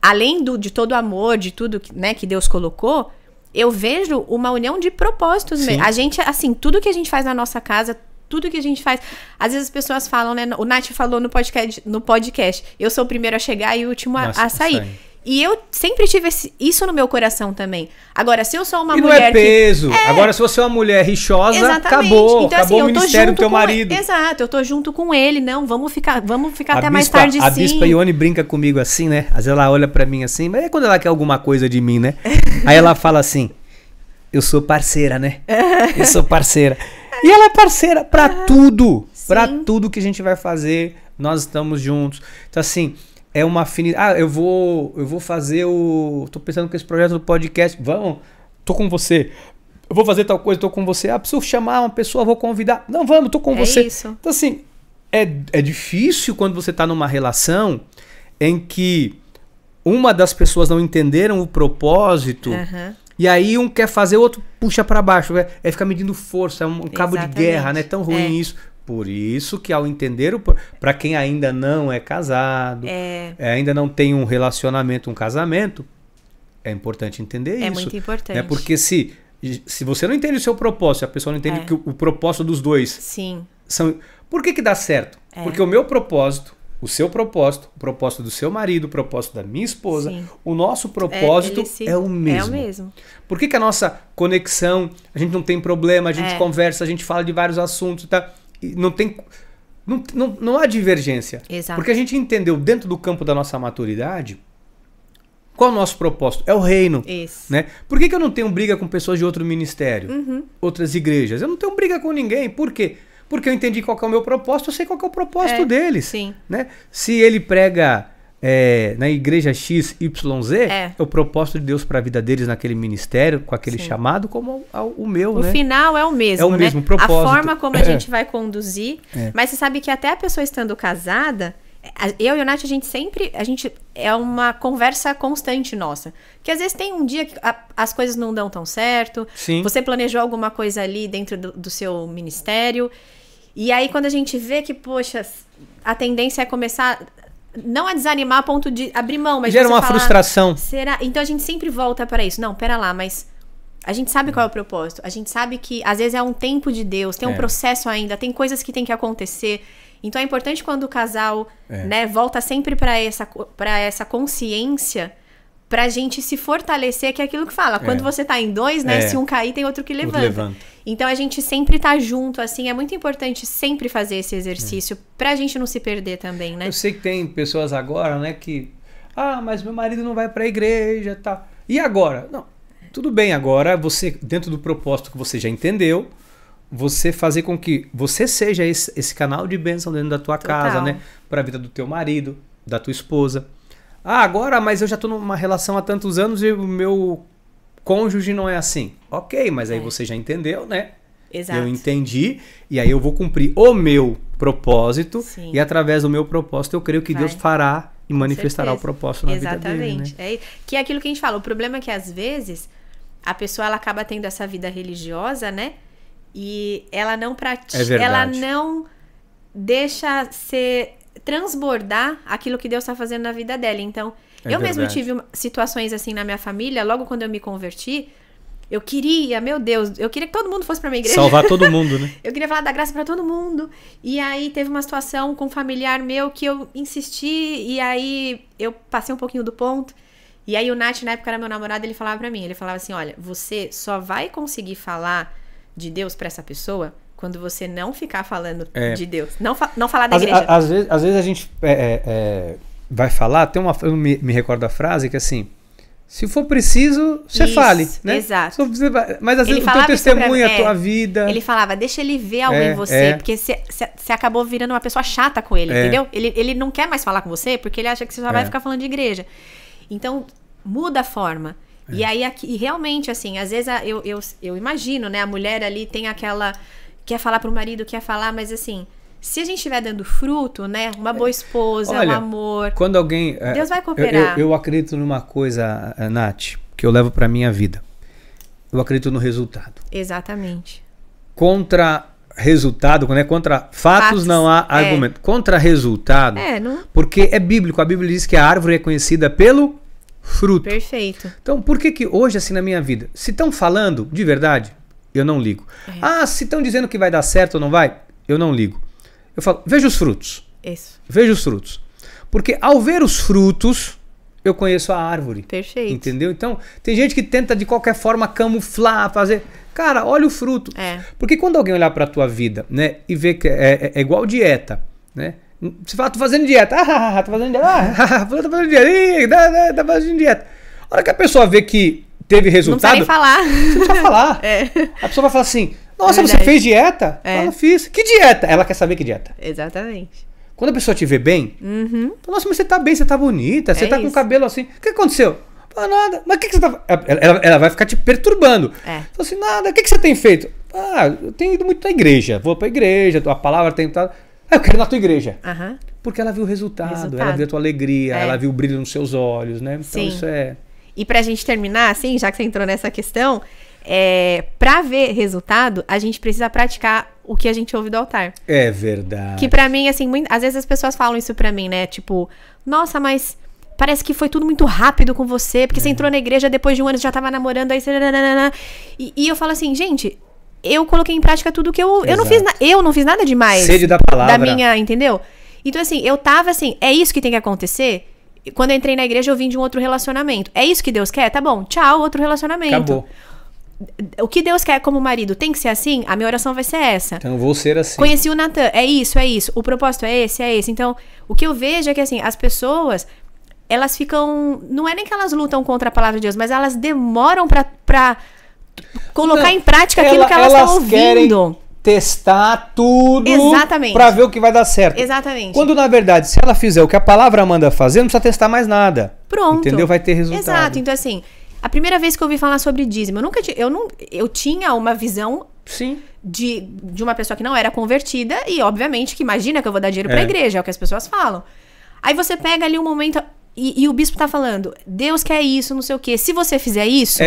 além de todo o amor, de tudo, né, que Deus colocou, eu vejo uma união de propósitos mesmo. A gente, assim, tudo que a gente faz na nossa casa, tudo que a gente faz... Às vezes as pessoas falam, né? O Nath falou no podcast, eu sou o primeiro a chegar e o último a sair. E eu sempre tive isso no meu coração também. Agora, se eu sou uma mulher não é peso. Agora, se você é uma mulher rixosa, acabou. Então, acabou o ministério do teu marido. Exato, eu tô junto com ele. Não, vamos ficar até mais tarde, sim. A bispa Ione brinca comigo assim, né? Às vezes ela olha pra mim assim, mas é quando ela quer alguma coisa de mim, né? Aí ela fala assim, eu sou parceira, né? Eu sou parceira. E ela é parceira pra tudo. Pra tudo que a gente vai fazer, nós estamos juntos. Então, assim... é uma afinidade. Eu vou fazer tô pensando com esse projeto do podcast. Vamos, tô com você. Eu vou fazer tal coisa, tô com você. Preciso chamar uma pessoa, vou convidar. Não, vamos, tô com você. Isso. Então, assim, é difícil quando você tá numa relação em que uma das pessoas não entenderam o propósito, e aí um quer fazer, o outro puxa para baixo. É ficar medindo força, é um cabo de guerra, né? Tão ruim isso. Por isso que ao entender, para quem ainda não é casado, ainda não tem um relacionamento, um casamento, é importante entender isso. É muito importante. Né? Porque se você não entende o seu propósito, a pessoa não entende que o propósito dos dois são... Por que dá certo? Porque o meu propósito, o seu propósito, o propósito do seu marido, o propósito da minha esposa, o nosso propósito é o mesmo. É o mesmo. Por que a nossa conexão, a gente não tem problema, a gente conversa, a gente fala de vários assuntos, tá? E não há divergência. Exato. Porque a gente entendeu dentro do campo da nossa maturidade qual é o nosso propósito? É o reino. Isso. Né? Por que eu não tenho briga com pessoas de outro ministério? Outras igrejas? Eu não tenho briga com ninguém. Por quê? Porque eu entendi qual que é o meu propósito, eu sei qual que é o propósito deles. Sim. Né? Se ele prega na igreja XYZ, é o propósito de Deus para a vida deles naquele ministério, com aquele chamado, como o meu. O final é o mesmo. É o mesmo propósito. A forma como a gente vai conduzir. Mas você sabe que até a pessoa estando casada, eu e o Nath, a gente é uma conversa constante nossa. Que às vezes tem um dia que as coisas não dão tão certo. Sim. Você planejou alguma coisa ali dentro do seu ministério. E aí quando a gente vê que, poxa, a tendência é começar... Não a desanimar a ponto de abrir mão, mas gera uma frustração. Será? Então a gente sempre volta para isso. Não, pera lá, mas a gente sabe qual é o propósito. A gente sabe que às vezes é um tempo de Deus, tem um processo ainda, tem coisas que tem que acontecer. Então é importante quando o casal né, volta sempre para essa consciência, pra gente se fortalecer, que é aquilo que fala. Quando você tá em dois, né? Se um cair, tem outro que levanta. Então a gente sempre tá junto, assim. É muito importante sempre fazer esse exercício pra gente não se perder também, né? Eu sei que tem pessoas agora, né, que... mas meu marido não vai pra igreja e tal. E agora? Não, tudo bem, agora você, dentro do propósito que você já entendeu, você fazer com que você seja esse canal de bênção dentro da tua casa, né? Pra vida do teu marido, da tua esposa. Agora, mas eu já tô numa relação há tantos anos e o meu cônjuge não é assim. Ok, mas aí você já entendeu, né? Exato. Eu entendi, e aí eu vou cumprir o meu propósito, e através do meu propósito eu creio que Deus fará e manifestará o propósito na vida dele. Exatamente. Né? Que é aquilo que a gente fala. O problema é que às vezes a pessoa ela acaba tendo essa vida religiosa, né? E ela não pratica, ela não deixa transbordar aquilo que Deus está fazendo na vida dela. Então, eu mesmo tive situações assim na minha família, logo quando eu me converti, eu queria que todo mundo fosse pra minha igreja. Salvar todo mundo, né? Eu queria falar da graça pra todo mundo. E aí teve uma situação com um familiar meu que eu insisti, e aí eu passei um pouquinho do ponto. E aí o Nath, na época era meu namorado, ele falava pra mim, ele falava assim, olha, você só vai conseguir falar de Deus pra essa pessoa quando você não ficar falando de Deus. Não falar da igreja. Às vezes a gente vai falar, eu me recordo da frase que assim, se for preciso, você fale, né? Exato. Mas às vezes o teu testemunho, a tua vida... Ele falava, deixa ele ver algo em você, porque você acabou virando uma pessoa chata com ele, entendeu? Ele não quer mais falar com você porque ele acha que você só vai ficar falando de igreja. Então, muda a forma. E aí, e realmente, assim, às vezes eu imagino, né? A mulher ali tem aquela... Quer falar pro marido, quer falar, mas assim... Se a gente estiver dando fruto, né? Uma boa esposa, um amor... Quando alguém... Deus vai cooperar. Eu acredito numa coisa, Nath, que eu levo pra minha vida. Eu acredito no resultado. Exatamente. Contra resultado, né? Contra fatos não há argumento. Contra resultado... Porque é bíblico. A Bíblia diz que a árvore é conhecida pelo fruto. Perfeito. Então, por que hoje, assim, na minha vida, se estão falando de verdade, eu não ligo. Se estão dizendo que vai dar certo ou não vai, eu não ligo. Eu falo, veja os frutos. Isso. Veja os frutos. Porque ao ver os frutos, eu conheço a árvore. Perfeito. Entendeu? Então, tem gente que tenta de qualquer forma camuflar, fazer... Cara, olha o fruto. Porque quando alguém olhar pra tua vida, né, e ver que é igual dieta, né? Você fala, tô fazendo dieta. Tô fazendo dieta. Tô fazendo dieta. Tá fazendo dieta. A hora que a pessoa vê que teve resultado... Não precisa nem falar. Você não precisa falar. A pessoa vai falar assim... Nossa, você fez dieta? Ela fiz. Que dieta? Ela quer saber que dieta. Exatamente. Quando a pessoa te vê bem, nossa, mas você tá bem, você tá bonita, você tá com o cabelo assim. O que aconteceu? Ah, nada. Mas o que você tá... Ela vai ficar te perturbando. Fala assim, nada. O que você tem feito? Ah, eu tenho ido muito na igreja. Vou pra igreja, a palavra tem... eu quero ir na tua igreja. Porque ela viu o resultado, ela viu a tua alegria, ela viu o brilho nos seus olhos, né? Então isso é... E pra gente terminar, assim, já que você entrou nessa questão, pra ver resultado, a gente precisa praticar o que a gente ouve do altar. É verdade. Que pra mim, assim, às vezes as pessoas falam isso pra mim, né? Tipo, nossa, mas parece que foi tudo muito rápido com você, porque você entrou na igreja, depois de um ano você já tava namorando, aí você... E eu falo assim, gente, eu coloquei em prática tudo que eu não fiz nada demais. Sede da palavra. Da minha, entendeu? Então, assim, eu tava assim, é isso que tem que acontecer? Quando eu entrei na igreja, eu vim de um outro relacionamento. É isso que Deus quer? Tá bom, tchau, outro relacionamento. Acabou. O que Deus quer como marido tem que ser assim? A minha oração vai ser essa. Então eu vou ser assim. Conheci o Natan, é isso. O propósito é esse. Então, o que eu vejo é que, assim, as pessoas, elas ficam... Não é nem que elas lutam contra a palavra de Deus, mas elas demoram pra colocar em prática aquilo que elas estão ouvindo. Querem testar tudo. Exatamente. Pra ver o que vai dar certo. Exatamente. Quando, na verdade, se ela fizer o que a palavra manda fazer, não precisa testar mais nada. Pronto. Entendeu? Vai ter resultado. Exato. Então, assim, a primeira vez que eu ouvi falar sobre dízimo, eu tinha uma visão de uma pessoa que não era convertida e, obviamente, que imagina que eu vou dar dinheiro pra igreja, é o que as pessoas falam. Aí você pega ali um momento... E o bispo tá falando, Deus quer isso, não sei o quê. Se você fizer isso,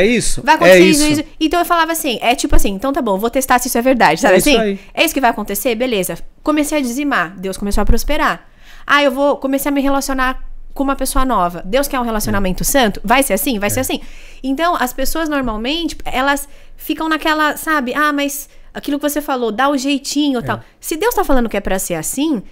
vai acontecer isso. Então eu falava assim, tipo assim, então tá bom, vou testar se isso é verdade, sabe assim? Aí. É isso que vai acontecer? Beleza. Comecei a dizimar, Deus começou a prosperar. Comecei a me relacionar com uma pessoa nova. Deus quer um relacionamento santo? Vai ser assim? Vai ser assim. Então, as pessoas normalmente, elas ficam naquela, sabe? Mas aquilo que você falou, dá o jeitinho e tal. Se Deus tá falando que é pra ser assim...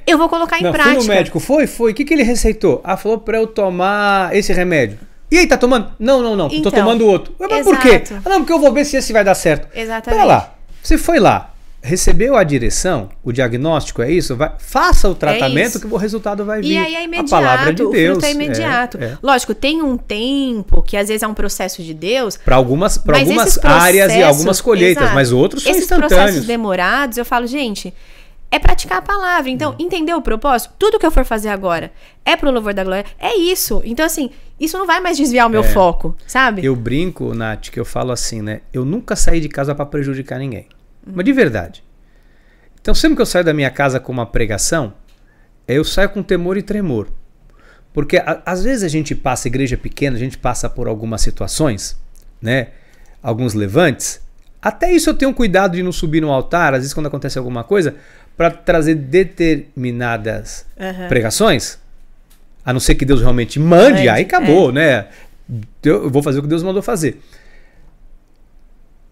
eu vou colocar em prática. Fui no médico, foi. O que ele receitou? Falou pra eu tomar esse remédio. E aí, tá tomando? Não. Tô tomando outro. Mas por quê? Porque eu vou ver se esse vai dar certo. Exatamente. Pera lá, você foi lá, recebeu a direção, o diagnóstico é isso? Faça o tratamento que o resultado vai vir. E aí é imediato, a palavra de Deus. O fruto é imediato. Lógico, tem um tempo que às vezes é um processo de Deus. Para algumas áreas e algumas colheitas, mas outros são instantâneos. Esses processos demorados, eu falo, gente... É praticar a palavra. Então, entender o propósito? Tudo que eu for fazer agora é pro louvor da glória. É isso. Então, assim, isso não vai mais desviar o meu foco, sabe? Eu brinco, Nath, que eu falo assim, né? Eu nunca saí de casa para prejudicar ninguém. Mas de verdade. Então, sempre que eu saio da minha casa com uma pregação, eu saio com temor e tremor. Porque, às vezes, a gente passa, igreja pequena, a gente passa por algumas situações, né? Alguns levantes. Até isso eu tenho cuidado de não subir no altar, às vezes quando acontece alguma coisa... para trazer determinadas pregações, a não ser que Deus realmente mande, aí acabou, né? Eu vou fazer o que Deus mandou fazer.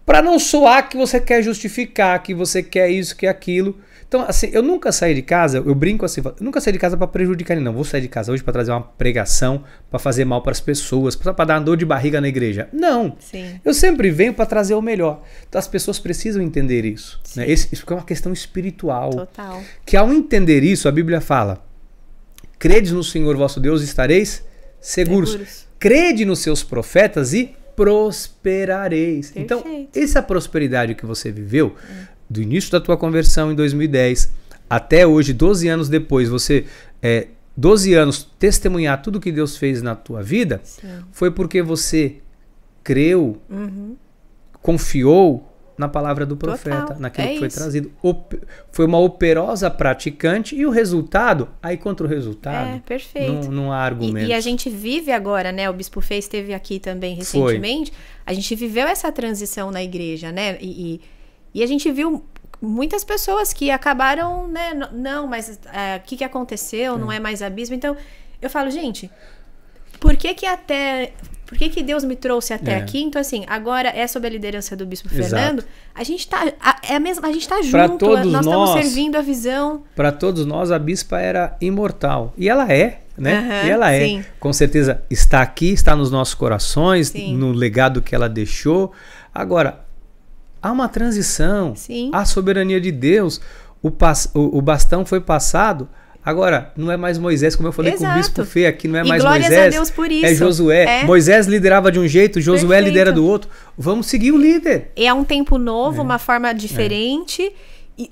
Para não soar que você quer justificar, que você quer isso, que aquilo. Então, assim, eu nunca saí de casa, eu brinco assim, eu nunca saí de casa para prejudicar ninguém, não. Vou sair de casa hoje para trazer uma pregação, para fazer mal para as pessoas, para dar uma dor de barriga na igreja. Não. Sim. Eu sempre venho para trazer o melhor. Então, as pessoas precisam entender isso. Né? Isso é uma questão espiritual. Total. Que ao entender isso, a Bíblia fala: credes no Senhor vosso Deus e estareis seguros. Crede nos seus profetas e prosperareis. Perfeito. Então, essa prosperidade que você viveu, do início da tua conversão em 2010 até hoje, 12 anos depois, você 12 anos testemunhar tudo que Deus fez na tua vida, foi porque você creu, confiou na palavra do profeta, naquilo que foi trazido. Foi uma operosa praticante e o resultado, aí contra o resultado, perfeito. Não há argumento. E a gente vive agora, né? O Bispo Fê esteve aqui também recentemente. A gente viveu essa transição na igreja, né? E a gente viu muitas pessoas que acabaram, né? Não, mas o que aconteceu? Não é mais abismo. Então, eu falo, gente, por que Deus me trouxe até aqui? Então, assim, agora é sob a liderança do Bispo Fernando. A gente tá junto, nós estamos servindo a visão. Para todos nós, a bispa era imortal. E ela é, né? E ela é. Com certeza está aqui, está nos nossos corações, no legado que ela deixou. Agora, há uma transição. Há soberania de Deus. O bastão foi passado. Agora, não é mais Moisés, como eu falei com o Bispo Fê aqui, não é mais Moisés. Glórias a Deus por isso. É Josué. Moisés liderava de um jeito, Josué lidera do outro. Vamos seguir o líder. É um tempo novo, uma forma diferente.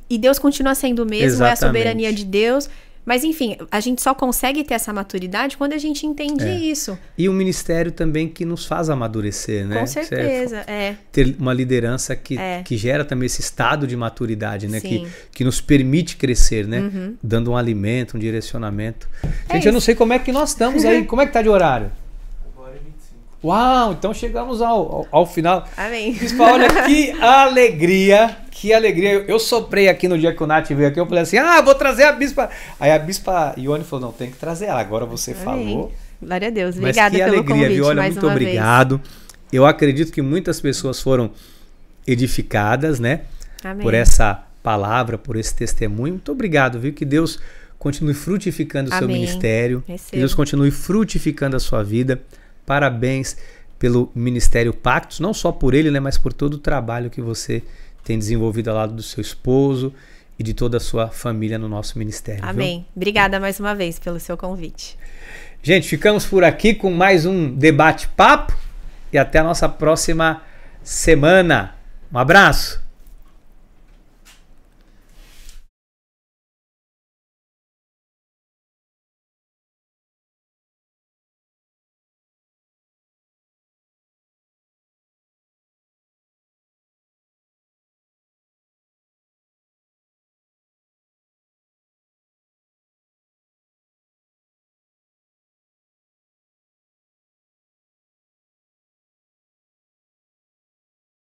E Deus continua sendo o mesmo, Exatamente. É a soberania de Deus. Mas, enfim, a gente só consegue ter essa maturidade quando a gente entende isso. E um ministério também que nos faz amadurecer, né? Com certeza, Ter uma liderança que gera também esse estado de maturidade, né? Que nos permite crescer, né? Dando um alimento, um direcionamento. Gente, eu não sei como é que nós estamos aí. Como é que tá de horário? Uau, então chegamos ao final. Amém. Bispa, olha que alegria, que alegria. Eu soprei aqui no dia que o Nath veio aqui, eu falei assim, vou trazer a Bispa. Aí a Bispa Ione falou, não, tem que trazer ela. Agora você falou. Glória a Deus, obrigada pelo alegria, convite, viu? Olha, mais muito uma obrigado. vez. Eu acredito que muitas pessoas foram edificadas, né? Amém. Por essa palavra, por esse testemunho. Muito obrigado, viu? Que Deus continue frutificando o seu ministério. Recebo. Que Deus continue frutificando a sua vida. Parabéns pelo Ministério Pactos, não só por ele, né, mas por todo o trabalho que você tem desenvolvido ao lado do seu esposo e de toda a sua família no nosso ministério. Amém. Viu? Obrigada mais uma vez pelo seu convite. Gente, ficamos por aqui com mais um debate-papo e até a nossa próxima semana. Um abraço!